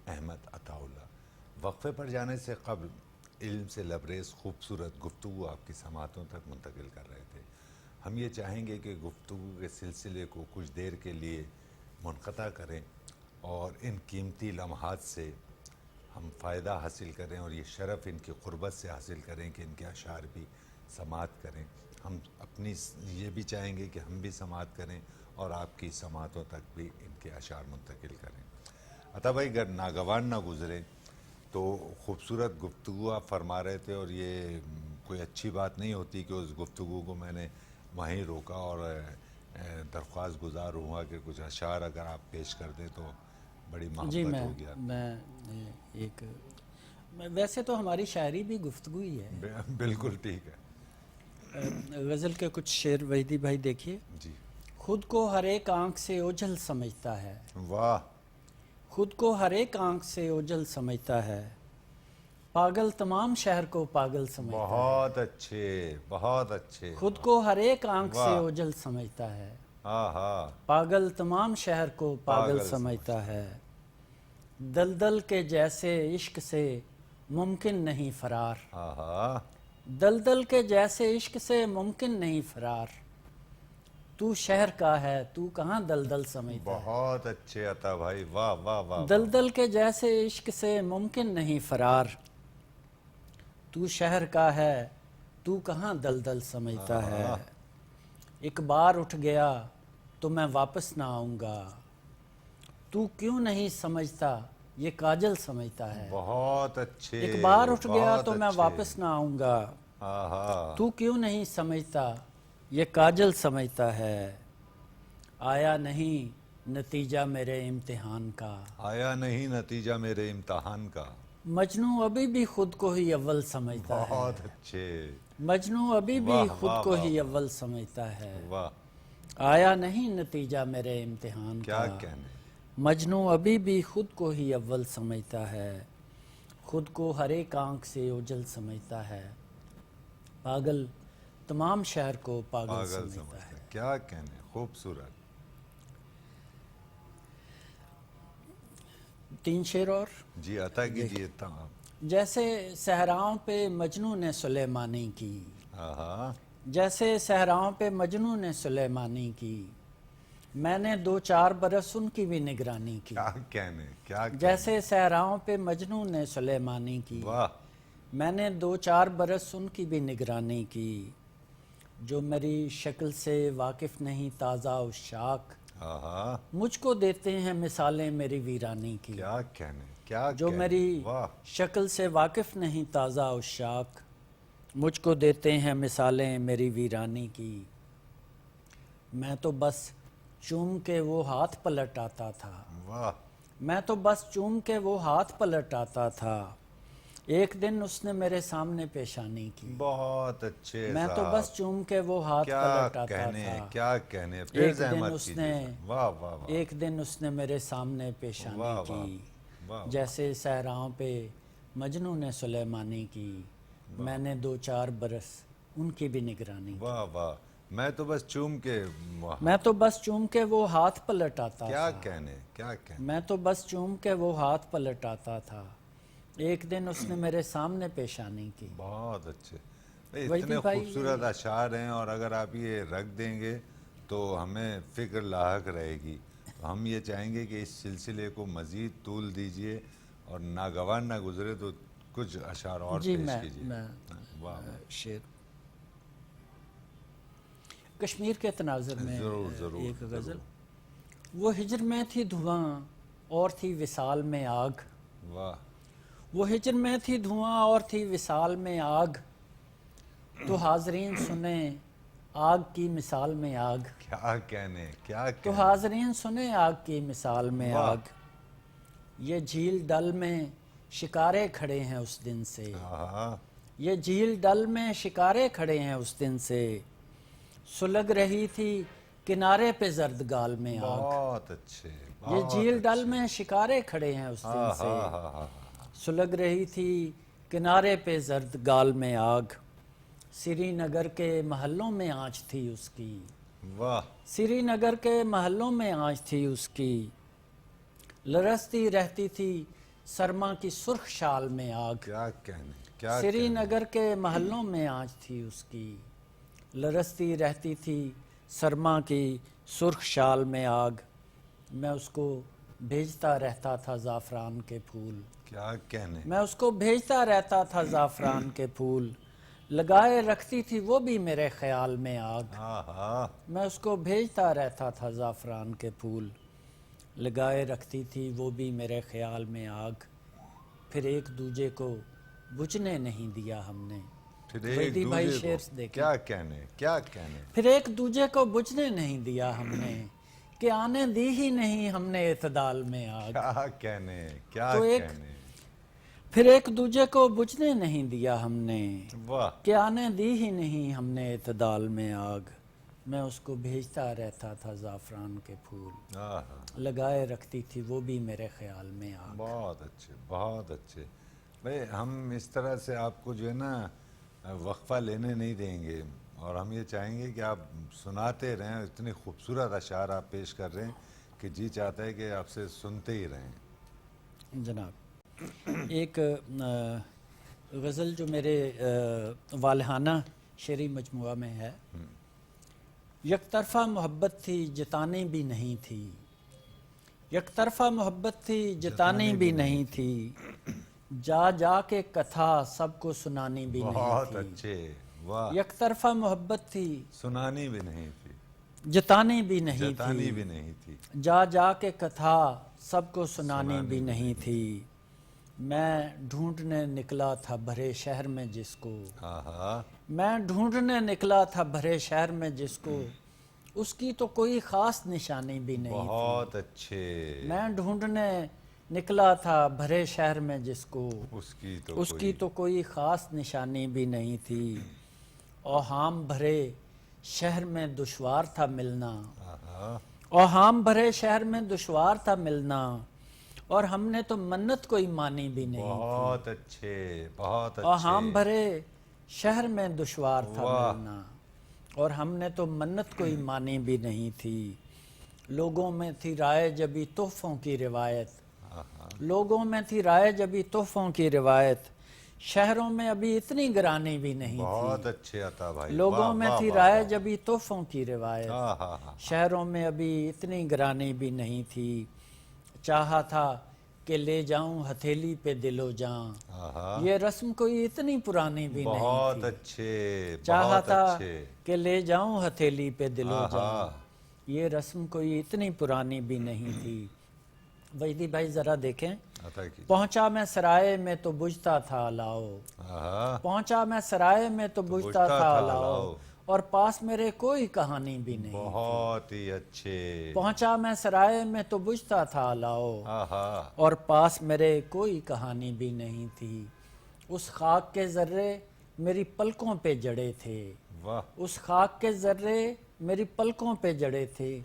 Speaker 1: احمد عطا اللہ. وقفے پر جانے سے قبل علم سے لبریز خوبصورت گفتگو آپ کی سماعتوں تک منتقل کر رہے تھے. ہم یہ چاہیں گے کہ گفتگو کے سلسلے کو کچھ دیر کے لیے منقطع کریں اور ان قیمتی لمحات سے ہم فائدہ حاصل کریں اور یہ شرف ان کی قربت سے حاصل کریں کہ ان کے اشعار بھی سماعت کریں. ہم اپنی یہ بھی چاہیں گے کہ ہم بھی سماعت کریں اور آپ کی سماعتوں تک بھی ان کے اشعار منتقل کریں. عطا بھائی، اگر ناگوار نہ گزرے تو خوبصورت گفتگو آپ فرما رہے تھے اور یہ کوئی اچھی بات نہیں ہوتی کہ اس گفتگو کو میں نے وہیں روکا اور درخواست گزار ہوا کہ کچھ اشعار اگر آپ پیش کر دیں تو بڑی محبت ہو گیا.
Speaker 2: ویسے تو ہماری شاعری بھی گفتگو ہی ہے.
Speaker 1: بالکل ٹھیک ہے.
Speaker 2: غزل کے کچھ شعر وحیدی بھائی دیکھیے.
Speaker 1: جی.
Speaker 2: خود کو ہر ایک آنکھ سے اوجھل سمجھتا ہے.
Speaker 1: واہ.
Speaker 2: خود کو ہر ایک آنکھ سے اوجھل سمجھتا ہے، پاگل تمام شہر کو پاگل سمجھتا ہے.
Speaker 1: بہت اچھے، بہت اچھے.
Speaker 2: خود کو ہر ایک آنکھ سے اوجھل سمجھتا ہے، پاگل تمام شہر کو پاگل سمجھتا ہے. دلدل کے جیسے عشق سے ممکن نہیں فرار، دلدل کے جیسے عشق سے ممکن نہیں فرار. تو شہر کا ہے تو کہاں دلدل سمجھتا ہے.
Speaker 1: بہت اچھے عطا بھائی، واہ واہ واہ.
Speaker 2: دلدل کے جیسے عشق سے ممکن نہیں فرار، تو شہر کا ہے تو کہاں دلدل سمجھتا ہے. ایک بار اٹھ گیا تو میں واپس نہ آؤں گا، تو کیوں نہیں سمجھتا یہ کاجل سمجھتا ہے.
Speaker 1: بہت اچھے.
Speaker 2: ایک بار اٹھ گیا تو میں واپس نہ آؤں گا، تو کیوں نہیں سمجھتا یہ کاجل سمجھتا ہے. آیا نہیں نتیجہ میرے امتحان کا،
Speaker 1: آیا نہیں نتیجہ میرے امتحان کا.
Speaker 2: مجنوں ابھی بھی خود کو ہی اول سمجھتا ہے.
Speaker 1: بہت اچھے.
Speaker 2: مجنوں ابھی بھی خود کو ہی اول سمجھتا ہے.
Speaker 1: واہ.
Speaker 2: آیا نہیں نتیجہ میرے امتحان کا.
Speaker 1: کیا کہنے.
Speaker 2: مجنوں ابھی بھی خود کو ہی اول سمجھتا ہے، خود کو ہر ایک آنکھ سے اوجھل سمجھتا ہے، پاگل تمام شہر کو پاگل سمجھتا ہے.
Speaker 1: کیا کہنے. خوبصورت.
Speaker 2: 3 شعر اور.
Speaker 1: جی عطا کیجیے. تمام.
Speaker 2: جیسے صحراؤں پہ مجنوں نے سلیمانی کی، جیسے صحراؤں پہ مجنوں نے سلیمانی کی، میں نے 2-4 برس ان کی بھی نگرانی کی.
Speaker 1: کیا کہنے. کیا کہنے.
Speaker 2: جیسے صحراؤں پہ مجنوں نے سلیمانی کی،
Speaker 1: واہ.
Speaker 2: میں نے 2-4 برس ان کی بھی نگرانی کی. جو میری شکل سے واقف نہیں تازہ عشاق،
Speaker 1: آہا
Speaker 2: مجھ کو دیتے ہیں مثالیں میری ویرانی کی،
Speaker 1: کیا کہنے کیا
Speaker 2: جو
Speaker 1: کہنے
Speaker 2: میری
Speaker 1: واہ
Speaker 2: شکل سے واقف نہیں تازہ عشاق، مجھ کو دیتے ہیں مثالیں میری ویرانی کی۔ میں تو بس چوم کے وہ ہاتھ پلٹ آتا تھا،
Speaker 1: واہ
Speaker 2: میں تو بس چوم کے وہ ہاتھ پلٹ آتا تھا، ایک دن اس نے میرے سامنے پیشانی کی۔
Speaker 1: بہت اچھے
Speaker 2: میں تو
Speaker 1: صاحب،
Speaker 2: بس چوم کے وہ ہاتھ
Speaker 1: کیا
Speaker 2: پلٹ آتا
Speaker 1: کہنے
Speaker 2: تھا،
Speaker 1: کیا کہنے پھر
Speaker 2: ایک دن
Speaker 1: زحمت
Speaker 2: اس
Speaker 1: کیجیے
Speaker 2: نے
Speaker 1: صاحب۔ واہ واہ واہ
Speaker 2: ایک دن اس نے میرے سامنے پیشانی
Speaker 1: واہ واہ
Speaker 2: کی،
Speaker 1: واہ
Speaker 2: جیسے صحراؤں پہ مجنوں نے سلیمانی کی، میں نے 2-4 برس ان کی بھی نگرانی کی۔
Speaker 1: واہ واہ میں تو بس چوم کے واہ
Speaker 2: میں تو بس چوم کے وہ ہاتھ پلٹ آتا
Speaker 1: کیا
Speaker 2: تھا،
Speaker 1: کہنے کیا کہنے
Speaker 2: میں تو بس چوم کے وہ ہاتھ پلٹ آتا تھا، ایک دن اس نے میرے سامنے پیشانی کی۔
Speaker 1: بہت اچھے بھئی،
Speaker 2: وحیدی
Speaker 1: اتنے
Speaker 2: بھائی،
Speaker 1: خوبصورت اشعار ہیں، اور اگر آپ یہ رکھ دیں گے تو ہمیں فکر لاحق رہے گی۔ ہم یہ چاہیں گے کہ اس سلسلے کو مزید طول دیجئے، اور ناگوار نہ گزرے تو کچھ اشعار اور
Speaker 2: جی
Speaker 1: پیش
Speaker 2: میں
Speaker 1: کیجئے۔ واہ واہ
Speaker 2: شعر کشمیر کے تناظر میں
Speaker 1: ضرور ضرور
Speaker 2: ایک غزل۔
Speaker 1: ضرور۔
Speaker 2: وہ ہجر میں تھی دھواں اور تھی وصال میں آگ،
Speaker 1: واہ
Speaker 2: وہ ہجر میں تھی دھواں اور تھی وصال میں آگ، تو حاضرین سنیں آگ کی مثال میں آگ،
Speaker 1: کیا کہنے کیا
Speaker 2: تو
Speaker 1: کہنے
Speaker 2: حاضرین سنیں آگ کی مثال میں
Speaker 1: واہ۔
Speaker 2: آگ، یہ جھیل ڈل میں شکارے کھڑے ہیں اس دن سے،
Speaker 1: آہا
Speaker 2: یہ جھیل ڈل میں شکارے کھڑے ہیں اس دن سے، سلگ رہی تھی کنارے پہ زردگال میں آگ،
Speaker 1: بہت اچھے
Speaker 2: یہ
Speaker 1: بہت
Speaker 2: جھیل ڈل
Speaker 1: اچھے۔
Speaker 2: میں شکارے کھڑے ہیں اس دن سے،
Speaker 1: آہا
Speaker 2: سلگ رہی تھی کنارے پہ زردگال میں آگ، سری نگر کے محلوں میں آنچ تھی اس کی،
Speaker 1: واہ
Speaker 2: سری نگر کے محلوں میں آنچ تھی اس کی، لرزتی رہتی تھی سرما کی سرخ شال میں آگ،
Speaker 1: کیا کہنے کیا
Speaker 2: سری
Speaker 1: کہنے
Speaker 2: نگر کے محلوں میں آنچ تھی اس کی، لرزتی رہتی تھی سرما کی سرخ شال میں آگ، میں اس کو بھیجتا رہتا تھا زعفران کے پھول،
Speaker 1: کیا کہنے
Speaker 2: میں اس کو بھیجتا رہتا تھا زعفران کے پھول، لگائے رکھتی تھی وہ بھی میرے خیال میں آگ،
Speaker 1: آہا
Speaker 2: میں اس کو بھیجتا رہتا تھا زعفران کے پھول، لگائے رکھتی تھی وہ بھی میرے خیال میں آگ، پھر ایک دوجے کو بجھنے نہیں دیا ہم نے۔
Speaker 1: پھر ایک
Speaker 2: وحیدی بھائی
Speaker 1: دوسرے
Speaker 2: شعر
Speaker 1: کو
Speaker 2: دیکھیں،
Speaker 1: کیا کہنے کیا کہنے
Speaker 2: پھر ایک دوجے کو بجھنے نہیں دیا ہم نے، کہ آنے دی ہی نہیں ہم نے اعتدال میں آگ،
Speaker 1: کیا کہنے کیا
Speaker 2: تو ایک
Speaker 1: کہنے
Speaker 2: پھر ایک دوجے کو بجھنے نہیں دیا ہم نے،
Speaker 1: واہ
Speaker 2: کہ آنے دی ہی نہیں ہم نے اعتدال میں آگ، میں اس کو بھیجتا رہتا تھا زعفران کے پھول،
Speaker 1: آہا
Speaker 2: لگائے رکھتی تھی وہ بھی میرے خیال میں آگ۔
Speaker 1: بہت اچھے بہت اچھے بھئی، ہم اس طرح سے آپ کو جو ہے نا وقفہ لینے نہیں دیں گے، اور ہم یہ چاہیں گے کہ آپ سناتے رہیں، اتنے خوبصورت اشعار آپ پیش کر رہے ہیں کہ جی چاہتا ہے کہ آپ سے سنتے ہی رہیں۔
Speaker 2: جناب ایک غزل جو میرے والہانہ شعری مجموعہ میں ہے، یک طرفہ محبت تھی جتانی بھی نہیں تھی، یک طرفہ محبت تھی جتانی بھی نہیں تھی، جا جا کے کتھا سب کو سنانی بھی نہیں
Speaker 1: بہت
Speaker 2: تھی،
Speaker 1: اچھے واہ
Speaker 2: یک طرفہ محبت تھی
Speaker 1: سنانی بھی نہیں تھی
Speaker 2: جتانی بھی نہیں
Speaker 1: جتانی
Speaker 2: تھی،
Speaker 1: بھی نہیں تھی
Speaker 2: جا جا کے کتھا سب کو سنانی بھی نہیں تھی، میں ڈھونڈنے نکلا تھا بھرے شہر میں جس کو،
Speaker 1: آہا
Speaker 2: میں ڈھونڈنے نکلا تھا بھرے شہر میں جس کو، اس کی تو کوئی خاص نشانی بھی نہیں تھی،
Speaker 1: بہت اچھے
Speaker 2: میں ڈھونڈنے نکلا تھا بھرے شہر میں جس کو،
Speaker 1: اس کی
Speaker 2: اس کی تو کوئی خاص نشانی بھی نہیں تھی، اوہام بھرے شہر میں دشوار تھا ملنا،
Speaker 1: آہا
Speaker 2: اوہام بھرے شہر میں دشوار تھا ملنا، اور ہم نے تو منت کوئی مانی بھی نہیں،
Speaker 1: بہت اچھے بہت
Speaker 2: اوہام
Speaker 1: اچھے
Speaker 2: بھرے شہر میں دشوار تھا
Speaker 1: واہ۔
Speaker 2: ملنا، اور ہم نے تو منت کوئی مانی بھی نہیں تھی، لوگوں میں تھی رائے جبھی تحفوں کی روایت، لوگوں میں تھی رائے جبھی تحفوں کی روایت، شہروں میں ابھی اتنی گرانی بھی نہیں
Speaker 1: بہت
Speaker 2: تھی،
Speaker 1: اچھے عطا بھائی
Speaker 2: لوگوں میں تھی رائے جبھی تحفوں کی روایت،
Speaker 1: آہا
Speaker 2: شہروں میں ابھی اتنی گرانی بھی نہیں تھی، چاہا تھا کہ لے جاؤں ہتھیلی پہ دل و جاں،
Speaker 1: آہا
Speaker 2: یہ رسم کوئی اتنی پرانی بھی نہیں
Speaker 1: بہت
Speaker 2: تھی،
Speaker 1: اچھے
Speaker 2: چاہا
Speaker 1: بہت
Speaker 2: تھا
Speaker 1: اچھے
Speaker 2: کہ لے جاؤں ہتھیلی پہ دل و جاں،
Speaker 1: آہا
Speaker 2: یہ رسم کوئی اتنی پرانی بھی نہیں تھی. وحیدی بھائی ذرا دیکھیں.
Speaker 1: عطا کیجیے.
Speaker 2: پہنچا میں سرائے میں تو بجھتا تھا لاؤ.
Speaker 1: آہا.
Speaker 2: پہنچا میں سرائے میں تو بجھتا تھا لاؤ. اور پاس میرے کوئی کہانی بھی نہیں.
Speaker 1: بہت ہی اچھے.
Speaker 2: پہنچا میں سرائے میں تو بجھتا تھا لاؤ.
Speaker 1: آہا.
Speaker 2: اور پاس میرے کوئی کہانی بھی نہیں تھی. اس خاک کے ذرے میری پلکوں پہ جڑے تھے.
Speaker 1: واہ.
Speaker 2: اس خاک کے ذرے میری پلکوں پہ جڑے تھے.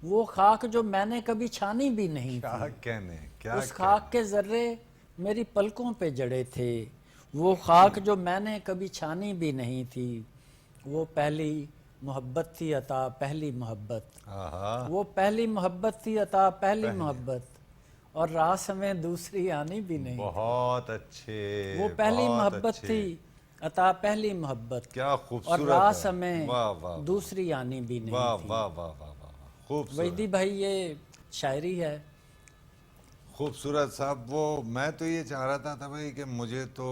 Speaker 2: وہ خاک جو میں نے کبھی چھانی بھی نہیں
Speaker 1: کیا
Speaker 2: تھی.
Speaker 1: کہنے کیا
Speaker 2: اس خاک کے ذرے میری پلکوں پہ جڑے تھے. وہ خاک جو میں نے کبھی چھانی بھی نہیں تھی. وہ پہلی محبت تھی عطا پہلی محبت.
Speaker 1: آہا.
Speaker 2: وہ پہلی محبت تھی عطا پہلی محبت. اور راس ہمیں دوسری آنی بھی نہیں.
Speaker 1: بہت اچھے.
Speaker 2: وہ پہلی
Speaker 1: بہت
Speaker 2: محبت
Speaker 1: اچھے.
Speaker 2: تھی عطا پہلی محبت.
Speaker 1: کیا
Speaker 2: اور
Speaker 1: خوبصورت
Speaker 2: راس
Speaker 1: ہے.
Speaker 2: ہمیں
Speaker 1: واہ واہ
Speaker 2: دوسری آنی بھی
Speaker 1: واہ
Speaker 2: نہیں تھی.
Speaker 1: واہ واہ واہ واہ. خوبصورت
Speaker 2: وحیدی بھائی یہ شاعری ہے.
Speaker 1: خوبصورت صاحب. وہ میں تو یہ چاہ رہا تھا بھائی کہ مجھے تو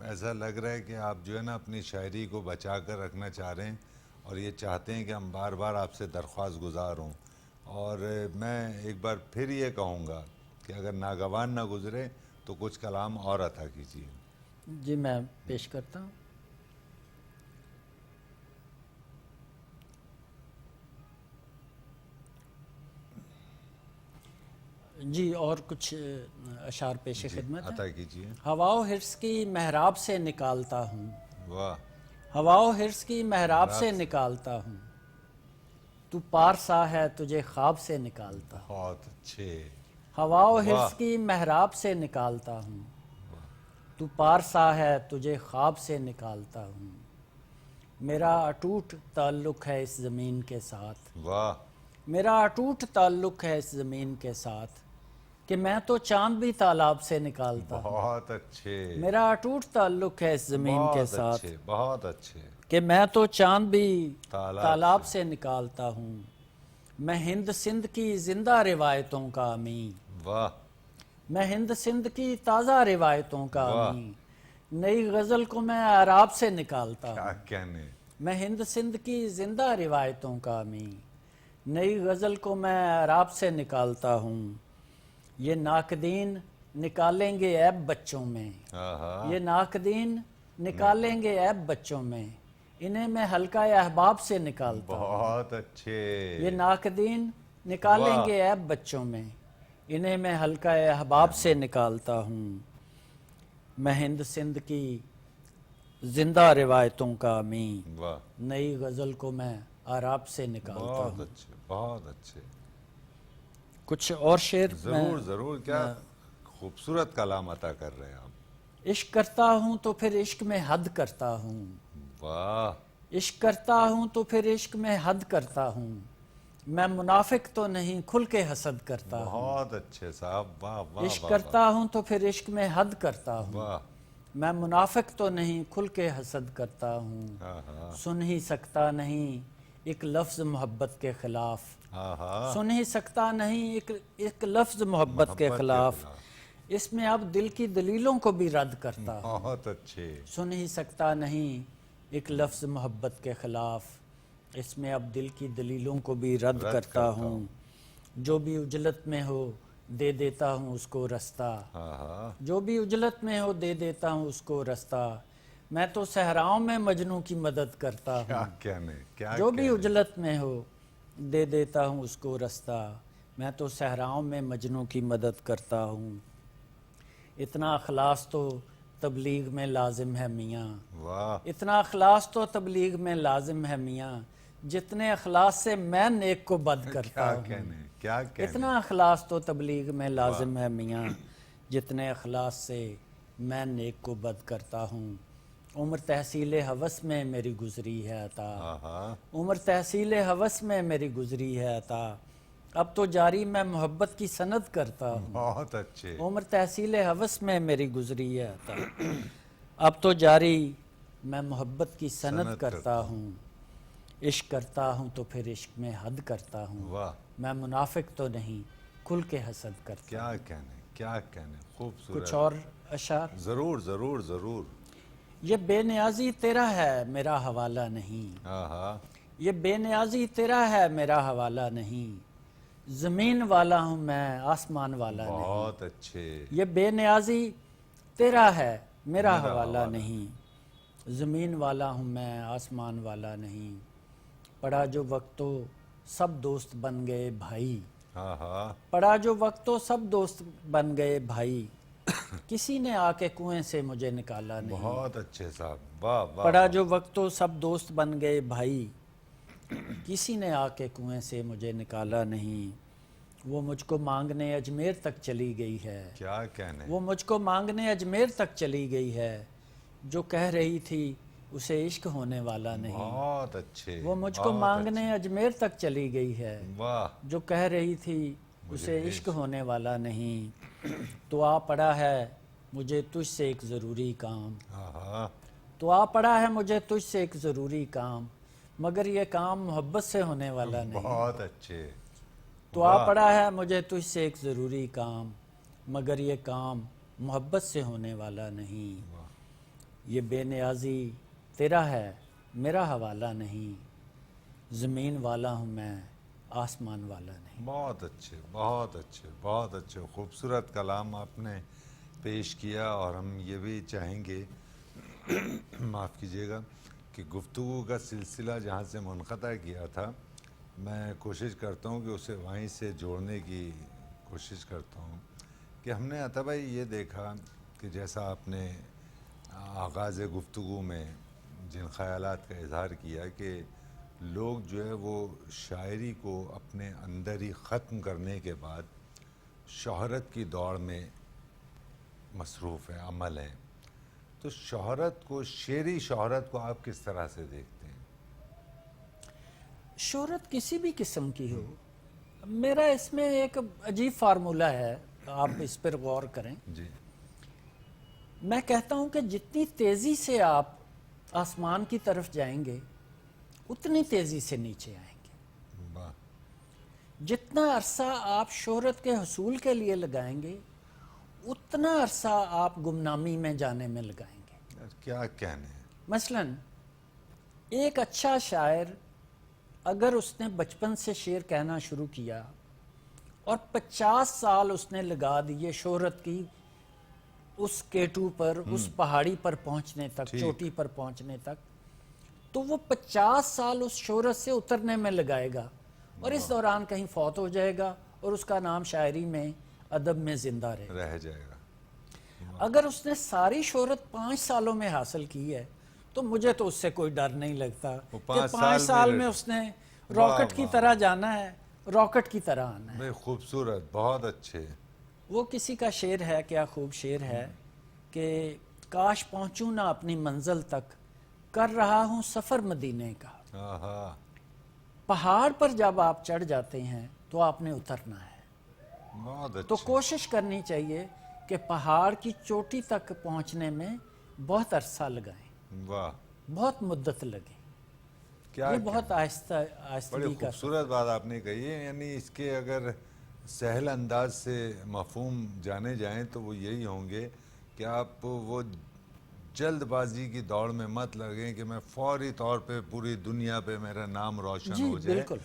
Speaker 1: ایسا لگ رہا ہے کہ آپ جو ہے نا اپنی شاعری کو بچا کر رکھنا چاہ رہے ہیں اور یہ چاہتے ہیں کہ ہم بار بار آپ سے درخواست گزار ہوں. اور میں ایک بار پھر یہ کہوں گا کہ اگر ناگوان نہ گزرے تو کچھ کلام اور عطا کیجیے.
Speaker 2: جی میں پیش کرتا ہوں. جی اور کچھ اشعار پیش خدمت ہے.
Speaker 1: عطا کیجیے.
Speaker 2: ہوا و حرص کی محراب سے نکالتا ہوں.
Speaker 1: واہ.
Speaker 2: ہوا و حرص کی محراب سے نکالتا ہوں. تو پارسا ہے تجھے خواب سے نکالتا ہوں.
Speaker 1: بہت اچھے.
Speaker 2: ہوا و حرص کی محراب سے نکالتا ہوں. تو پارسا ہے تجھے خواب سے نکالتا ہوں. میرا اٹوٹ تعلق ہے اس زمین کے ساتھ.
Speaker 1: واہ.
Speaker 2: میرا اٹوٹ تعلق ہے اس زمین کے ساتھ کہ میں تو چاند بھی تالاب سے نکالتا ہوں.
Speaker 1: بہت اچھے.
Speaker 2: میرا اٹوٹ تعلق ہے اس زمین کے
Speaker 1: بہت
Speaker 2: ساتھ
Speaker 1: اچھے. بہت اچھے.
Speaker 2: کہ میں تو چاند بھی
Speaker 1: تالاب
Speaker 2: تالاب سے نکالتا ہوں. میں ہند سندھ کی زندہ روایتوں کا امین.
Speaker 1: واہ.
Speaker 2: میں ہند سندھ کی تازہ روایتوں کا
Speaker 1: واہ.
Speaker 2: امین. نئی غزل کو میں اعراب سے نکالتا ہوں.
Speaker 1: کیا کہنے.
Speaker 2: میں ہند سندھ کی زندہ روایتوں کا امین. نئی غزل کو میں اعراب سے نکالتا ہوں. یہ ناقدین نکالیں گے عیب بچوں میں.
Speaker 1: آہا.
Speaker 2: یہ ناقدین نکالیں گے عیب بچوں میں. انہیں میں حلقہ احباب سے نکالتا ہوں.
Speaker 1: بہت اچھے.
Speaker 2: یہ ناقدین نکالیں گے عیب بچوں میں. انہیں میں حلقہ احباب سے نکالتا ہوں. میں ہند سندھ کی زندہ روایتوں کا امین.
Speaker 1: واہ.
Speaker 2: نئی غزل کو میں اعراب سے نکالتا
Speaker 1: بہت
Speaker 2: ہوں.
Speaker 1: اچھے. بہت اچھے.
Speaker 2: کچھ اور شعر
Speaker 1: ضرور ضرور. کیا خوبصورت کلام عطا کر رہے ہیں آپ.
Speaker 2: عشق کرتا ہوں تو پھر عشق میں حد کرتا ہوں.
Speaker 1: واہ.
Speaker 2: عشق کرتا ہوں تو پھر عشق میں حد کرتا ہوں. میں منافق تو نہیں کھل کے حسد کرتا ہوں.
Speaker 1: بہت اچھے صاحب. واہ واہ
Speaker 2: عشق
Speaker 1: واہ.
Speaker 2: کرتا ہوں تو پھر عشق میں حد کرتا ہوں.
Speaker 1: واہ.
Speaker 2: میں منافق تو نہیں کھل کے حسد کرتا ہوں.
Speaker 1: آہا.
Speaker 2: سن ہی سکتا نہیں ایک لفظ محبت کے خلاف.
Speaker 1: آہا.
Speaker 2: سن ہی سکتا نہیں ایک لفظ محبت کے خلاف. اس میں اب دل کی دلیلوں کو بھی رد کرتا ہوں.
Speaker 1: بہت اچھے.
Speaker 2: سن ہی سکتا نہیں ایک لفظ محبت کے خلاف. اس میں اب دل کی دلیلوں کو بھی رد کرتا ہوں. جو بھی اجلت میں ہو دے دیتا ہوں اس کو رستہ.
Speaker 1: آہا.
Speaker 2: جو بھی اجلت میں ہو دے دیتا ہوں اس کو رستہ. میں تو صحراؤں میں مجنوں کی مدد کرتا
Speaker 1: کیا
Speaker 2: ہوں.
Speaker 1: کہنے. کیا
Speaker 2: جو بھی
Speaker 1: کہنے.
Speaker 2: اجلت میں ہو دے دیتا ہوں اس کو رستہ. میں تو صحراؤں میں مجنوں کی مدد کرتا ہوں. اتنا اخلاص تو تبلیغ میں لازم ہے میاں.
Speaker 1: واہ.
Speaker 2: اتنا اخلاص تو تبلیغ میں لازم ہے میاں. جتنے اخلاص سے میں نیک کو بد کرتا
Speaker 1: کیا
Speaker 2: ہوں.
Speaker 1: کہنے. کیا کہنے.
Speaker 2: اتنا اخلاص تو تبلیغ میں لازم ہے میاں. جتنے اخلاص سے میں نیک کو بد کرتا ہوں. عمر تحصیل ہوس میں میری گزری ہے عطا.
Speaker 1: آہا.
Speaker 2: عمر تحصیل ہوس میں میری گزری ہے عطا. اب تو جاری میں محبت کی سند کرتا ہوں.
Speaker 1: بہت اچھے.
Speaker 2: عمر تحصیل ہوس میں میری گزری ہے عطا. اب تو جاری میں محبت کی سند کرتا ہوں. عشق کرتا ہوں تو پھر عشق میں حد کرتا ہوں.
Speaker 1: واہ.
Speaker 2: میں منافق تو نہیں کھل کے حسد کرتا.
Speaker 1: کیا کہنے. کیا کہنے. خوبصورت.
Speaker 2: کچھ اور اشعار.
Speaker 1: ضرور ضرور ضرور.
Speaker 2: یہ بے نیازی تیرا ہے میرا حوالہ نہیں.
Speaker 1: آہا.
Speaker 2: یہ بے نیازی تیرا ہے میرا حوالہ نہیں، زمین والا ہوں میں آسمان والا نہیں،
Speaker 1: بہت اچھے،
Speaker 2: یہ بے نیازی تیرا ہے میرا
Speaker 1: میرا
Speaker 2: حوالہ
Speaker 1: حوالہ
Speaker 2: نہیں، زمین والا ہوں میں آسمان والا نہیں، پڑا جو وقت تو سب دوست بن گئے بھائی،
Speaker 1: ہاں ہاں،
Speaker 2: پڑا جو وقت تو سب دوست بن گئے بھائی، کسی نے آ کے کنویں سے مجھے نکالا نہیں،
Speaker 1: بہت اچھے صاحب، واہ واہ
Speaker 2: پڑا
Speaker 1: واہ،
Speaker 2: جو وقت تو سب دوست بن گئے بھائی، کسی نے آ کے کنویں سے مجھے نکالا نہیں، وہ مجھ کو مانگنے اجمیر تک چلی گئی ہے،
Speaker 1: کیا کہنے،
Speaker 2: وہ مجھ کو مانگنے اجمیر تک چلی گئی ہے، جو کہہ رہی تھی اسے عشق ہونے والا نہیں،
Speaker 1: بہت اچھے،
Speaker 2: وہ مجھ کو
Speaker 1: بہت
Speaker 2: مانگنے
Speaker 1: اچھے،
Speaker 2: اجمیر تک چلی گئی ہے،
Speaker 1: واہ،
Speaker 2: جو کہہ رہی تھی اسے عشق ہونے والا نہیں، تو آ پڑا ہے مجھے تجھ سے ایک ضروری کام،
Speaker 1: ہاں ہاں،
Speaker 2: تو آ پڑا ہے مجھے تجھ سے ایک ضروری کام، مگر یہ کام محبت سے ہونے والا نہیں،
Speaker 1: بہت اچھے،
Speaker 2: تو آ پڑا ہے مجھے تجھ سے ایک ضروری کام، مگر یہ کام محبت سے ہونے والا نہیں، یہ بے نیازی تیرا ہے میرا حوالہ نہیں، زمین والا ہوں میں آسمان والا نہیں۔
Speaker 1: بہت اچھے، بہت اچھے، بہت اچھے، خوبصورت کلام آپ نے پیش کیا، اور ہم یہ بھی چاہیں گے معاف کیجیے گا کہ گفتگو کا سلسلہ جہاں سے منقطع کیا تھا، میں کوشش کرتا ہوں کہ اسے وہیں سے جوڑنے کی کوشش کرتا ہوں کہ ہم نے عطا بھائی یہ دیکھا کہ جیسا آپ نے آغاز گفتگو میں جن خیالات کا اظہار کیا کہ لوگ جو ہے وہ شاعری کو اپنے اندر ہی ختم کرنے کے بعد شہرت کی دوڑ میں مصروف ہیں، عمل ہیں، تو شہرت کو، شعری شہرت کو آپ کس طرح سے دیکھتے ہیں؟
Speaker 2: شہرت کسی بھی قسم کی ہو، میرا اس میں ایک عجیب فارمولہ ہے، آپ اس پر غور کریں،
Speaker 1: جی،
Speaker 2: میں کہتا ہوں کہ جتنی تیزی سے آپ آسمان کی طرف جائیں گے اتنی تیزی سے نیچے آئیں گے،
Speaker 1: واہ،
Speaker 2: جتنا عرصہ آپ شہرت کے حصول کے لیے لگائیں گے اتنا عرصہ آپ گمنامی میں جانے میں لگائیں گے۔
Speaker 1: یار کیا کہنے ہیں،
Speaker 2: مثلاً ایک اچھا شاعر اگر اس نے بچپن سے شعر کہنا شروع کیا اور 50 سال اس نے لگا دیے شہرت کی اس کیٹو پر، اس پہاڑی پر پہنچنے تک،
Speaker 1: ٹھیک،
Speaker 2: چوٹی پر پہنچنے تک، تو وہ 50 سال اس شہرت سے اترنے میں لگائے گا اور اس دوران کہیں فوت ہو جائے گا اور اس کا نام شاعری میں، ادب میں زندہ رہے گا۔
Speaker 1: رہ جائے گا،
Speaker 2: اگر اس نے ساری شہرت 5 سالوں میں حاصل کی ہے تو مجھے تو اس سے کوئی ڈر نہیں لگتا
Speaker 1: وہ
Speaker 2: کہ
Speaker 1: 5
Speaker 2: 5 سال میں اس نے راکٹ کی
Speaker 1: واہ،
Speaker 2: طرح جانا ہے، راکٹ کی طرح آنا ہے۔
Speaker 1: بھائی خوبصورت، بہت اچھے،
Speaker 2: وہ کسی کا شعر ہے، کیا خوب شعر ہے کہ کاش پہنچوں نہ اپنی منزل تک، کر رہا ہوں سفر مدینے کا،
Speaker 1: ہاں ہاں،
Speaker 2: پہاڑ پر جب آپ چڑھ جاتے ہیں تو آپ نے اترنا ہے،
Speaker 1: بہت
Speaker 2: تو
Speaker 1: اچھے،
Speaker 2: کوشش کرنی چاہیے کہ پہاڑ کی چوٹی تک پہنچنے میں بہت عرصہ لگائیں،
Speaker 1: واہ،
Speaker 2: بہت مدت لگے،
Speaker 1: کیا
Speaker 2: یہ بہت
Speaker 1: کہنے،
Speaker 2: آہستہ
Speaker 1: بڑی
Speaker 2: آہستگی کا سفر۔
Speaker 1: خوبصورت بات آپ نے کہی ہے، یعنی اس کے اگر سہل انداز سے مفہوم جانے جائیں تو وہ یہی ہوں گے کہ آپ وہ جلد بازی کی دوڑ میں مت لگیں کہ میں فوری طور پہ پوری دنیا پہ میرا نام روشن
Speaker 2: جی
Speaker 1: ہو جائے،
Speaker 2: بالکل،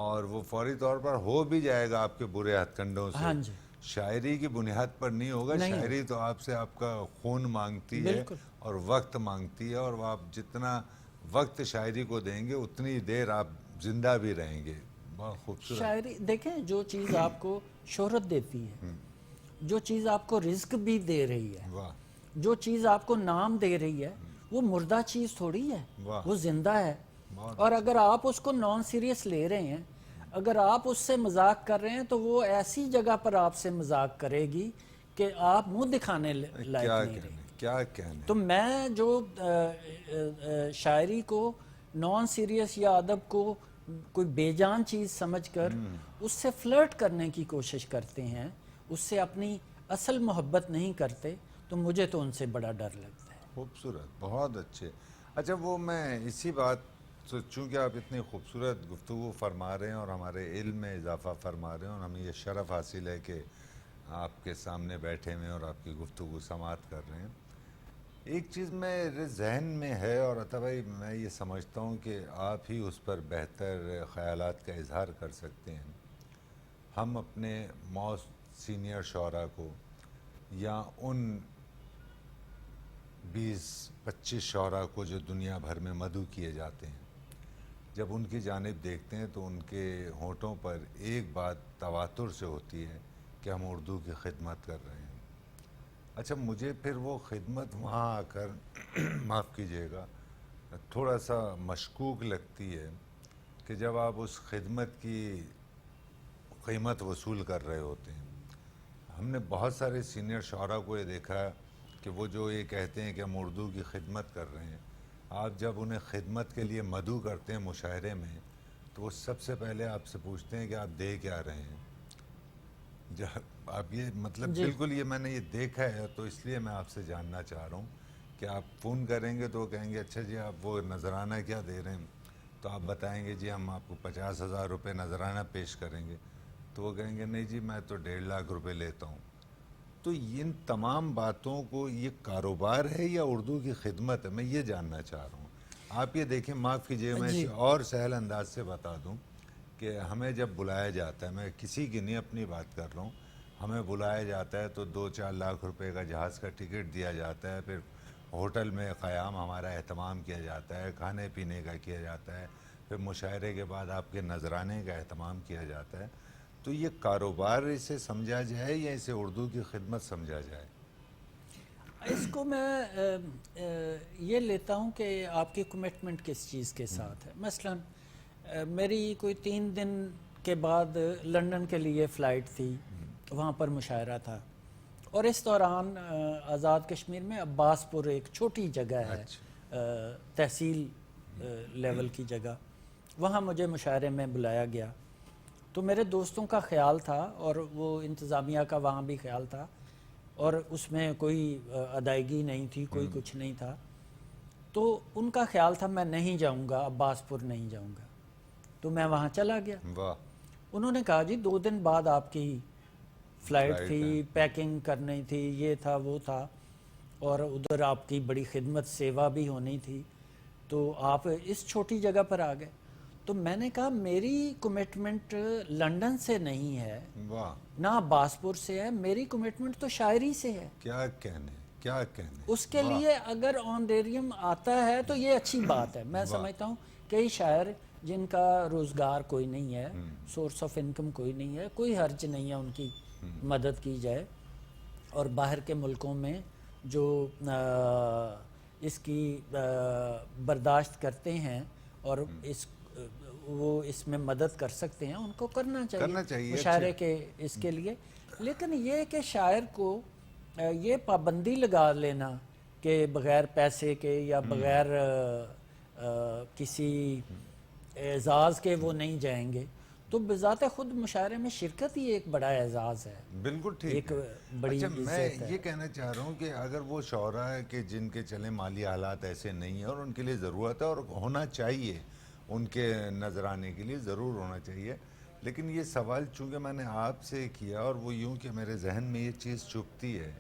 Speaker 1: اور وہ فوری طور پر ہو بھی جائے گا آپ کے برے ہتھ کنڈوں سے،
Speaker 2: ہاں جی،
Speaker 1: شاعری کی بنیاد پر نہیں ہوگا،
Speaker 2: نہیں
Speaker 1: شاعری تو آپ سے آپ کا خون مانگتی ہے
Speaker 2: بالکل۔
Speaker 1: اور وقت مانگتی ہے، اور وہ آپ جتنا وقت شاعری کو دیں گے اتنی دیر آپ زندہ بھی رہیں گے، بہت خوبصورت،
Speaker 2: شاعری دیکھیں، جو چیز آپ کو شہرت دیتی ہے، جو چیز آپ کو رزق بھی دے رہی ہے،
Speaker 1: واہ
Speaker 2: جو چیز آپ کو نام دے رہی ہے، وہ مردہ چیز تھوڑی ہے،
Speaker 1: واہ،
Speaker 2: وہ زندہ ہے،
Speaker 1: بہت
Speaker 2: اور
Speaker 1: اچھا،
Speaker 2: اگر آپ اس کو نان سیریس لے رہے ہیں، اگر آپ اس سے مذاق کر رہے ہیں تو وہ ایسی جگہ پر آپ سے مذاق کرے گی کہ آپ منہ دکھانے لائق
Speaker 1: کیا
Speaker 2: نہیں رہے۔
Speaker 1: کہنے، کیا کہنے،
Speaker 2: تو میں جو شاعری کو نان سیریس یا ادب کو کوئی بے جان چیز سمجھ کر اس سے فلرٹ کرنے کی کوشش کرتے ہیں، اس سے اپنی اصل محبت نہیں کرتے، تو مجھے تو ان سے بڑا ڈر لگتا ہے۔
Speaker 1: خوبصورت، بہت اچھے، اچھا وہ میں اسی بات تو چونکہ آپ اتنی خوبصورت گفتگو فرما رہے ہیں اور ہمارے علم میں اضافہ فرما رہے ہیں، اور ہمیں یہ شرف حاصل ہے کہ آپ کے سامنے بیٹھے ہوئے اور آپ کی گفتگو سماعت کر رہے ہیں، ایک چیز میرے ذہن میں ہے اور عطا بھائی میں یہ سمجھتا ہوں کہ آپ ہی اس پر بہتر خیالات کا اظہار کر سکتے ہیں. ہم اپنے سینئر شعراء کو یا ان 20-25 شعراء کو جو دنیا بھر میں مدعو کیے جاتے ہیں، جب ان کی جانب دیکھتے ہیں تو ان کے ہونٹوں پر ایک بات تواتر سے ہوتی ہے کہ ہم اردو کی خدمت کر رہے ہیں. اچھا مجھے پھر وہ خدمت وہاں آ کر معاف کیجیے گا تھوڑا سا مشکوک لگتی ہے کہ جب آپ اس خدمت کی قیمت وصول کر رہے ہوتے ہیں. ہم نے بہت سارے سینئر شعراء کو یہ دیکھا ہے کہ وہ جو یہ کہتے ہیں کہ ہم اردو کی خدمت کر رہے ہیں، آپ جب انہیں خدمت کے لیے مدعو کرتے ہیں مشاعرے میں تو وہ سب سے پہلے آپ سے پوچھتے ہیں کہ آپ دے کیا رہے ہیں. جب آپ یہ مطلب
Speaker 2: جی
Speaker 1: بالکل یہ میں نے یہ دیکھا ہے تو اس لیے میں آپ سے جاننا چاہ رہا ہوں کہ آپ فون کریں گے تو وہ کہیں گے اچھا جی آپ وہ نذرانہ کیا دے رہے ہیں، تو آپ بتائیں گے جی ہم آپ کو 50,000 روپے نذرانہ پیش کریں گے، تو وہ کہیں گے نہیں جی میں تو 1.5 لاکھ روپے لیتا ہوں. تو ان تمام باتوں کو یہ کاروبار ہے یا اردو کی خدمت ہے، میں یہ جاننا چاہ رہا ہوں. آپ یہ دیکھیں، معاف کیجئے میں
Speaker 2: جی
Speaker 1: اور سہل انداز سے بتا دوں کہ ہمیں جب بلایا جاتا ہے، میں کسی کی نہیں اپنی بات کر رہا ہوں، ہمیں بلایا جاتا ہے تو 2-4 لاکھ روپے کا جہاز کا ٹکٹ دیا جاتا ہے، پھر ہوٹل میں قیام ہمارا اہتمام کیا جاتا ہے، کھانے پینے کا کیا جاتا ہے، پھر مشاعرے کے بعد آپ کے نذرانے کا اہتمام کیا جاتا ہے. تو یہ کاروبار اسے سمجھا جائے یا اسے اردو کی خدمت سمجھا جائے؟
Speaker 2: اس کو میں یہ لیتا ہوں کہ آپ کی کمٹمنٹ کس چیز کے ساتھ ہے. مثلا میری کوئی 3 دن کے بعد لنڈن کے لیے فلائٹ تھی، وہاں پر مشاعرہ تھا، اور اس دوران آزاد کشمیر میں عباس پور ایک چھوٹی جگہ ہے،
Speaker 1: اچھا
Speaker 2: تحصیل لیول کی جگہ، وہاں مجھے مشاعرے میں بلایا گیا. تو میرے دوستوں کا خیال تھا اور وہ انتظامیہ کا وہاں بھی خیال تھا، اور اس میں کوئی ادائیگی نہیں تھی، کوئی کچھ نہیں تھا. تو ان کا خیال تھا میں نہیں جاؤں گا، عباس پور نہیں جاؤں گا. تو میں وہاں چلا گیا.
Speaker 1: واہ.
Speaker 2: انہوں نے کہا جی 2 دن بعد آپ کی فلائٹ
Speaker 1: فلائٹ ہے.
Speaker 2: تھی، پیکنگ کرنی تھی، یہ تھا وہ تھا، اور ادھر آپ کی بڑی خدمت سیوا بھی ہونی تھی، تو آپ اس چھوٹی جگہ پر آ گئے. تو میں نے کہا میری کمٹمنٹ لنڈن سے نہیں ہے،
Speaker 1: واہ
Speaker 2: نہ عباس پور سے ہے، میری کمٹمنٹ تو شاعری سے ہے.
Speaker 1: کیا کہنے، کیا کہنے.
Speaker 2: اس کے
Speaker 1: واہ
Speaker 2: لیے اگر آنریریم آتا ہے تو یہ اچھی بات ہے. میں
Speaker 1: واہ.
Speaker 2: سمجھتا ہوں کئی شاعر جن کا روزگار کوئی نہیں ہے، سورس آف انکم کوئی نہیں ہے، کوئی حرج نہیں ہے ان کی مدد کی جائے. اور باہر کے ملکوں میں جو اس کی برداشت کرتے ہیں اور وہ اس میں مدد کر سکتے ہیں، ان کو کرنا چاہیے مشاعرے کے اس کے لیے. لیکن یہ کہ شاعر کو یہ پابندی لگا لینا کہ بغیر پیسے کے یا بغیر کسی اعزاز کے وہ نہیں جائیں گے، تو بذات خود مشاعرے میں شرکت ہی ایک بڑا اعزاز ہے،
Speaker 1: بالکل ٹھیک
Speaker 2: ایک
Speaker 1: ہے.
Speaker 2: بڑی
Speaker 1: اچھا میں
Speaker 2: عزت ہے.
Speaker 1: یہ کہنا چاہ رہا ہوں کہ اگر وہ شعراء ہے کہ جن کے چلے مالی حالات ایسے نہیں ہیں اور ان کے لیے ضرورت ہے اور ہونا چاہیے، ان کے نذرانے کے لیے ضرور ہونا چاہیے، لیکن یہ سوال چونکہ میں نے آپ سے کیا اور وہ یوں کہ میرے ذہن میں یہ چیز چپتی ہے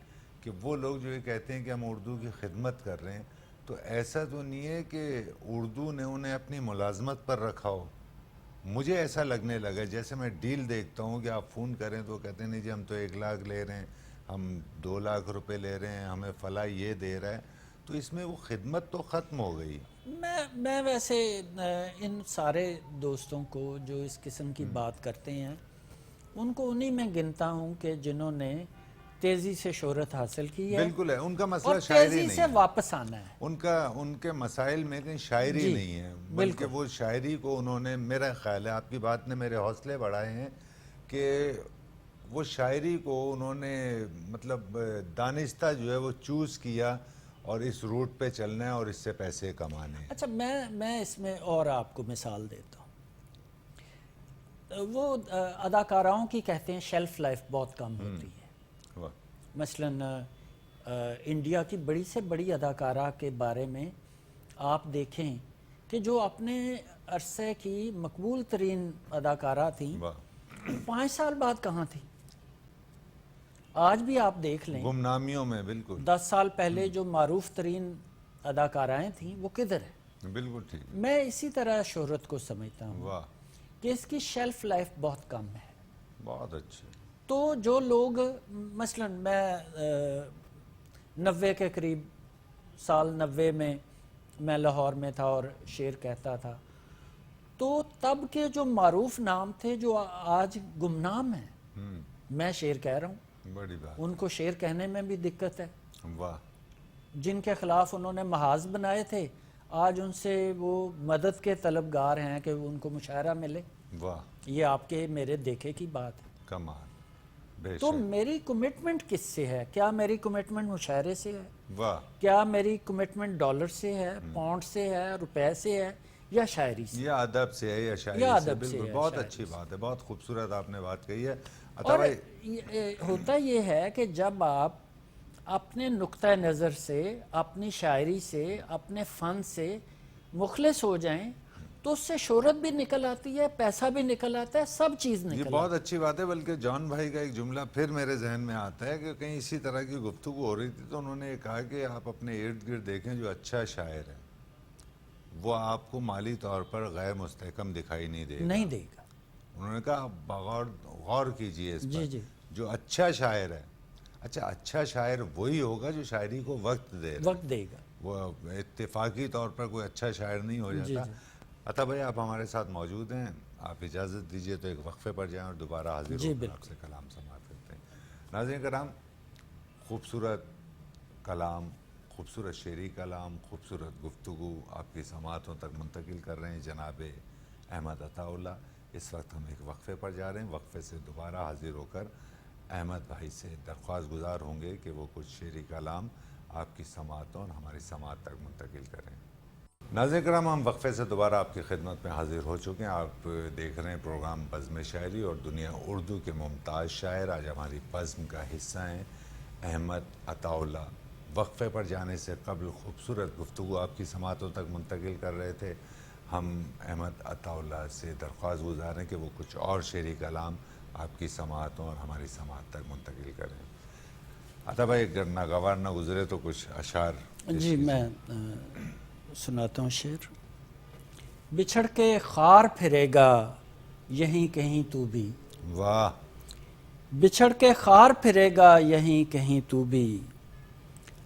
Speaker 1: کہ وہ لوگ جو یہ کہتے ہیں کہ ہم اردو کی خدمت کر رہے ہیں، تو ایسا تو نہیں ہے کہ اردو نے انہیں اپنی ملازمت پر رکھا ہو. مجھے ایسا لگنے لگا جیسے میں ڈیل دیکھتا ہوں کہ آپ فون کریں تو کہتے ہیں نہیں جی ہم تو 1 لاکھ لے رہے ہیں، ہم 2 لاکھ روپے لے رہے ہیں، ہمیں فلاں یہ دے رہا ہے. تو اس میں وہ خدمت تو ختم ہو گئی.
Speaker 2: میں ویسے ان سارے دوستوں کو جو اس قسم کی بات کرتے ہیں ان کو انہی میں گنتا ہوں کہ جنہوں نے تیزی سے شہرت حاصل کی ہے
Speaker 1: بالکل ہے، ان کا
Speaker 2: اور
Speaker 1: مسئلہ شاعری
Speaker 2: تیزی
Speaker 1: نہیں
Speaker 2: سے
Speaker 1: ہے.
Speaker 2: واپس آنا ہے.
Speaker 1: ان کے مسائل میں کہیں شاعری
Speaker 2: جی
Speaker 1: نہیں ہے، بلکہ
Speaker 2: بالکل.
Speaker 1: وہ شاعری کو انہوں نے، میرا خیال ہے آپ کی بات نے میرے حوصلے بڑھائے ہیں کہ وہ شاعری کو انہوں نے مطلب دانستہ جو ہے وہ چوز کیا اور اس روٹ پہ چلنا ہے اور اس سے پیسے کمانے ہیں.
Speaker 2: اچھا میں اس میں اور آپ کو مثال دیتا ہوں. وہ اداکاراؤں کی کہتے ہیں شیلف لائف بہت کم ہوتی ہے.
Speaker 1: واہ.
Speaker 2: مثلا انڈیا کی بڑی سے بڑی اداکارہ کے بارے میں آپ دیکھیں کہ جو اپنے عرصے کی مقبول ترین اداکارہ تھیں،
Speaker 1: واہ.
Speaker 2: 5 سال بعد کہاں تھی؟ آج بھی آپ دیکھ لیں
Speaker 1: گمنامیوں میں بالکل
Speaker 2: 10 سال پہلے جو معروف ترین اداکارائیں تھیں وہ کدھر ہیں؟
Speaker 1: بالکل ٹھیک.
Speaker 2: میں اسی طرح شہرت کو سمجھتا ہوں
Speaker 1: واہ
Speaker 2: کہ اس کی شیلف لائف بہت کم ہے.
Speaker 1: بہت اچھے.
Speaker 2: تو جو لوگ مثلا میں 90 کے قریب سال 90 میں لاہور میں تھا اور شعر کہتا تھا، تو تب کے جو معروف نام تھے جو آج گمنام ہیں، میں شعر کہہ رہا ہوں،
Speaker 1: بڑی بات.
Speaker 2: ان کو شعر کہنے میں بھی دقت ہے.
Speaker 1: واہ.
Speaker 2: جن کے خلاف انہوں نے محاذ بنائے تھے آج ان سے وہ مدد کے طلبگار ہیں کہ ان کو مشاعرہ ملے.
Speaker 1: واہ.
Speaker 2: یہ آپ کے میرے دیکھے کی بات ہے.
Speaker 1: کمال. بے
Speaker 2: تو
Speaker 1: شک.
Speaker 2: میری کمٹمنٹ کس سے ہے؟ کیا میری کمٹمنٹ مشاعرے سے ہے؟
Speaker 1: واہ.
Speaker 2: کیا میری کمٹمنٹ ڈالر سے ہے، پاؤنڈ سے ہے، روپے سے ہے، یا شاعری سے؟
Speaker 1: یہ ادب سے ہے یا شاعری
Speaker 2: یا
Speaker 1: سے؟
Speaker 2: ادب سے
Speaker 1: بالکل
Speaker 2: ہے،
Speaker 1: بہت
Speaker 2: شاعری
Speaker 1: اچھی
Speaker 2: سے.
Speaker 1: بات ہے. بہت خوبصورت آپ نے بات کہی ہے. عطا
Speaker 2: اور
Speaker 1: بھائی
Speaker 2: ہوتا یہ ہے کہ جب آپ اپنے نقطہ نظر سے، اپنی شاعری سے، اپنے فن سے مخلص ہو جائیں تو اس سے شہرت بھی نکل آتی ہے، پیسہ بھی نکل آتا ہے، سب چیز
Speaker 1: یہ
Speaker 2: نکل
Speaker 1: بہت
Speaker 2: آتی ہے.
Speaker 1: اچھی بات ہے. بلکہ جان بھائی کا ایک جملہ پھر میرے ذہن میں آتا ہے کہ کہیں اسی طرح کی گفتگو ہو رہی تھی تو انہوں نے یہ کہا کہ آپ اپنے ارد گرد دیکھیں جو اچھا شاعر ہے وہ آپ کو مالی طور پر غیر مستحکم دکھائی نہیں دے گا.
Speaker 2: نہیں دے گا.
Speaker 1: انہوں نے کہا بغور غور کیجئے اس
Speaker 2: جی
Speaker 1: پر.
Speaker 2: جی.
Speaker 1: جو اچھا شاعر ہے، اچھا شاعر وہی ہوگا جو شاعری کو وقت دے رہا ہے.
Speaker 2: وقت دے گا.
Speaker 1: وہ اتفاقی طور پر کوئی اچھا شاعر نہیں ہو
Speaker 2: جی
Speaker 1: جاتا.
Speaker 2: جی.
Speaker 1: عطا بھائی آپ ہمارے ساتھ موجود ہیں. آپ اجازت دیجئے تو ایک وقفے پر جائیں اور دوبارہ حاضر
Speaker 2: جی
Speaker 1: ہو کر
Speaker 2: بالکل.
Speaker 1: آپ سے کلام سماعت کرتے ہیں. ناظرین کرام، خوبصورت کلام، خوبصورت شعری کلام، خوبصورت گفتگو آپ کی سماعتوں تک منتقل کر رہے ہیں جناب احمد عطا اللہ. اس وقت ہم ایک وقفے پر جا رہے ہیں. وقفے سے دوبارہ حاضر ہو کر احمد بھائی سے درخواست گزار ہوں گے کہ وہ کچھ شعری کلام آپ کی سماعتوں اور ہماری سماعت تک منتقل کریں. ناظرین کرام، ہم وقفے سے دوبارہ آپ کی خدمت میں حاضر ہو چکے ہیں. آپ دیکھ رہے ہیں پروگرام بزم شاعری اور دنیا اردو کے ممتاز شاعر آج ہماری بزم کا حصہ ہیں احمد عطا اللہ. وقفے پر جانے سے قبل خوبصورت گفتگو آپ کی سماعتوں تک منتقل کر رہے تھے. ہم احمد عطا اللہ سے درخواست گزار ہیں کہ وہ کچھ اور شعری کلام آپ کی سماعتوں اور ہماری سماعت تک منتقل کریں. عطا بھائی اگر ناگوار نہ گزرے تو کچھ اشعار.
Speaker 2: جی میں سناتا ہوں شعر. بچھڑ کے خار پھرے گا یہیں کہیں تو بھی.
Speaker 1: واہ.
Speaker 2: بچھڑ کے خار پھرے گا یہیں کہیں تو بھی،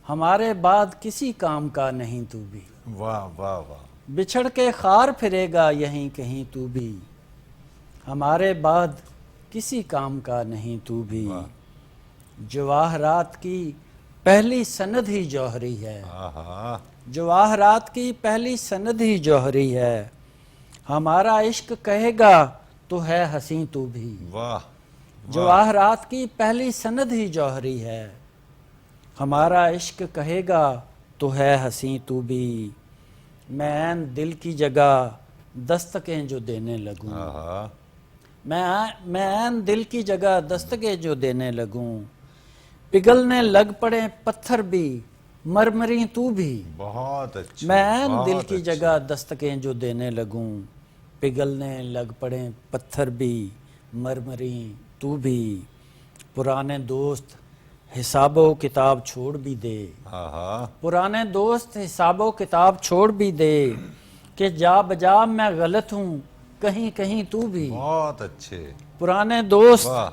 Speaker 2: ہمارے بعد کسی کام کا نہیں تو بھی.
Speaker 1: واہ واہ واہ.
Speaker 2: بچھڑ کے خار پھرے گا یہیں کہیں تو بھی، ہمارے بعد کسی کام کا نہیں تو بھی.
Speaker 1: واہ.
Speaker 2: جواہرات کی پہلی سند ہی جوہری ہے.
Speaker 1: آہا.
Speaker 2: جواہرات کی پہلی سند ہی جوہری ہے، ہمارا عشق کہے گا تو ہے حسین تو بھی.
Speaker 1: واہ.
Speaker 2: جواہرات کی پہلی سند ہی جوہری ہے، ہمارا عشق کہے گا تو ہے حسین تو بھی. میں عین دل کی جگہ دستکیں جو دینے لگوں.
Speaker 1: آہا.
Speaker 2: میں عین دل کی جگہ دستکیں جو دینے لگوں، پگھلنے لگ پڑے پتھر بھی مرمری تو بھی.
Speaker 1: بہت اچھے.
Speaker 2: میں عین دل
Speaker 1: بہت
Speaker 2: کی
Speaker 1: اچھے.
Speaker 2: جگہ دستکیں جو دینے لگوں، پگھلنے لگ پڑے پتھر بھی مرمری تو بھی. پرانے دوست حساب و کتاب چھوڑ بھی دے.
Speaker 1: آہا.
Speaker 2: پرانے دوست حساب و کتاب چھوڑ بھی دے، کہ جا بجا میں غلط ہوں کہیں کہیں تو بھی.
Speaker 1: بہت اچھے.
Speaker 2: پرانے دوست
Speaker 1: واہ.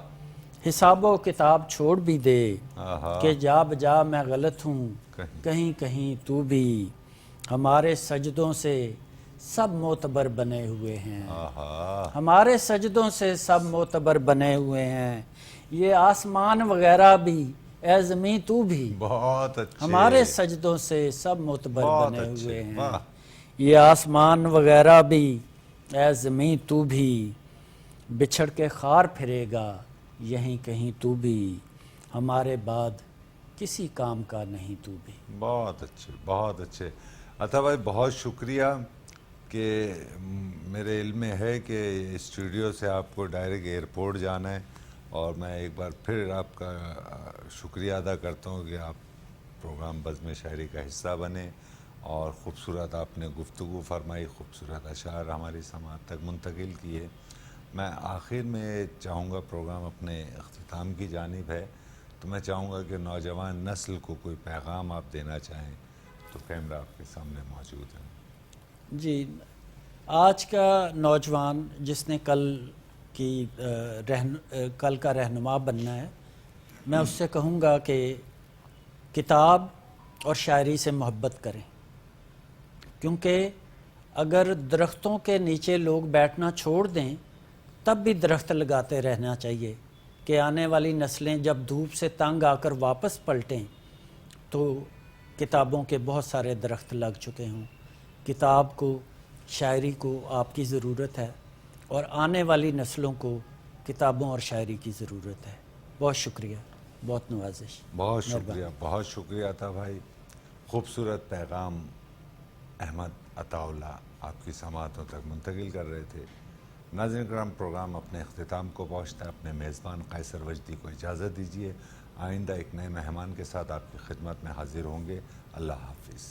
Speaker 2: حساب و کتاب چھوڑ بھی دے،
Speaker 1: آہا.
Speaker 2: کہ جا بجا میں غلط ہوں
Speaker 1: کہیں.
Speaker 2: کہیں کہیں تو بھی. ہمارے سجدوں سے سب معتبر بنے ہوئے ہیں.
Speaker 1: آہا.
Speaker 2: ہمارے سجدوں سے سب معتبر بنے ہوئے ہیں، یہ آسمان وغیرہ بھی اے زمیں تو بھی.
Speaker 1: بہت اچھے.
Speaker 2: ہمارے سجدوں سے سب معتبر
Speaker 1: بہت
Speaker 2: بنے
Speaker 1: اچھے.
Speaker 2: ہوئے ہیں،
Speaker 1: واہ.
Speaker 2: یہ آسمان وغیرہ بھی اے زمیں تو بھی. بچھڑ کے خار پھرے گا یہیں کہیں تو بھی، ہمارے بعد کسی کام کا نہیں تو بھی.
Speaker 1: بہت اچھے. بہت اچھے. عطا بھائی بہت شکریہ کہ میرے علم میں ہے کہ اسٹوڈیو سے آپ کو ڈائریکٹ ایئرپورٹ جانا ہے، اور میں ایک بار پھر آپ کا شکریہ ادا کرتا ہوں کہ آپ پروگرام بزم شاعری کا حصہ بنے اور خوبصورت آپ نے گفتگو فرمائی، خوبصورت اشعار ہماری سماعت تک منتقل کیے. میں آخر میں چاہوں گا، پروگرام اپنے اختتام کی جانب ہے، تو میں چاہوں گا کہ نوجوان نسل کو کوئی پیغام آپ دینا چاہیں تو کیمرہ آپ کے سامنے موجود ہے.
Speaker 2: جی، آج کا نوجوان جس نے کل کا رہنما بننا ہے، میں اس سے کہوں گا کہ کتاب اور شاعری سے محبت کریں، کیونکہ اگر درختوں کے نیچے لوگ بیٹھنا چھوڑ دیں تب بھی درخت لگاتے رہنا چاہیے کہ آنے والی نسلیں جب دھوپ سے تنگ آ کر واپس پلٹیں تو کتابوں کے بہت سارے درخت لگ چکے ہوں. کتاب کو، شاعری کو آپ کی ضرورت ہے، اور آنے والی نسلوں کو کتابوں اور شاعری کی ضرورت ہے. بہت شکریہ، بہت نوازش.
Speaker 1: بہت شکریہ، بہت شکریہ عطا بھائی. خوبصورت پیغام احمد عطا اللہ آپ کی سماعتوں تک منتقل کر رہے تھے. ناظرین کرام، پروگرام اپنے اختتام کو پہنچتا ہے. اپنے میزبان قیصر وجدی کو اجازت دیجیے. آئندہ ایک نئے مہمان کے ساتھ آپ کی خدمت میں حاضر ہوں گے. اللہ حافظ.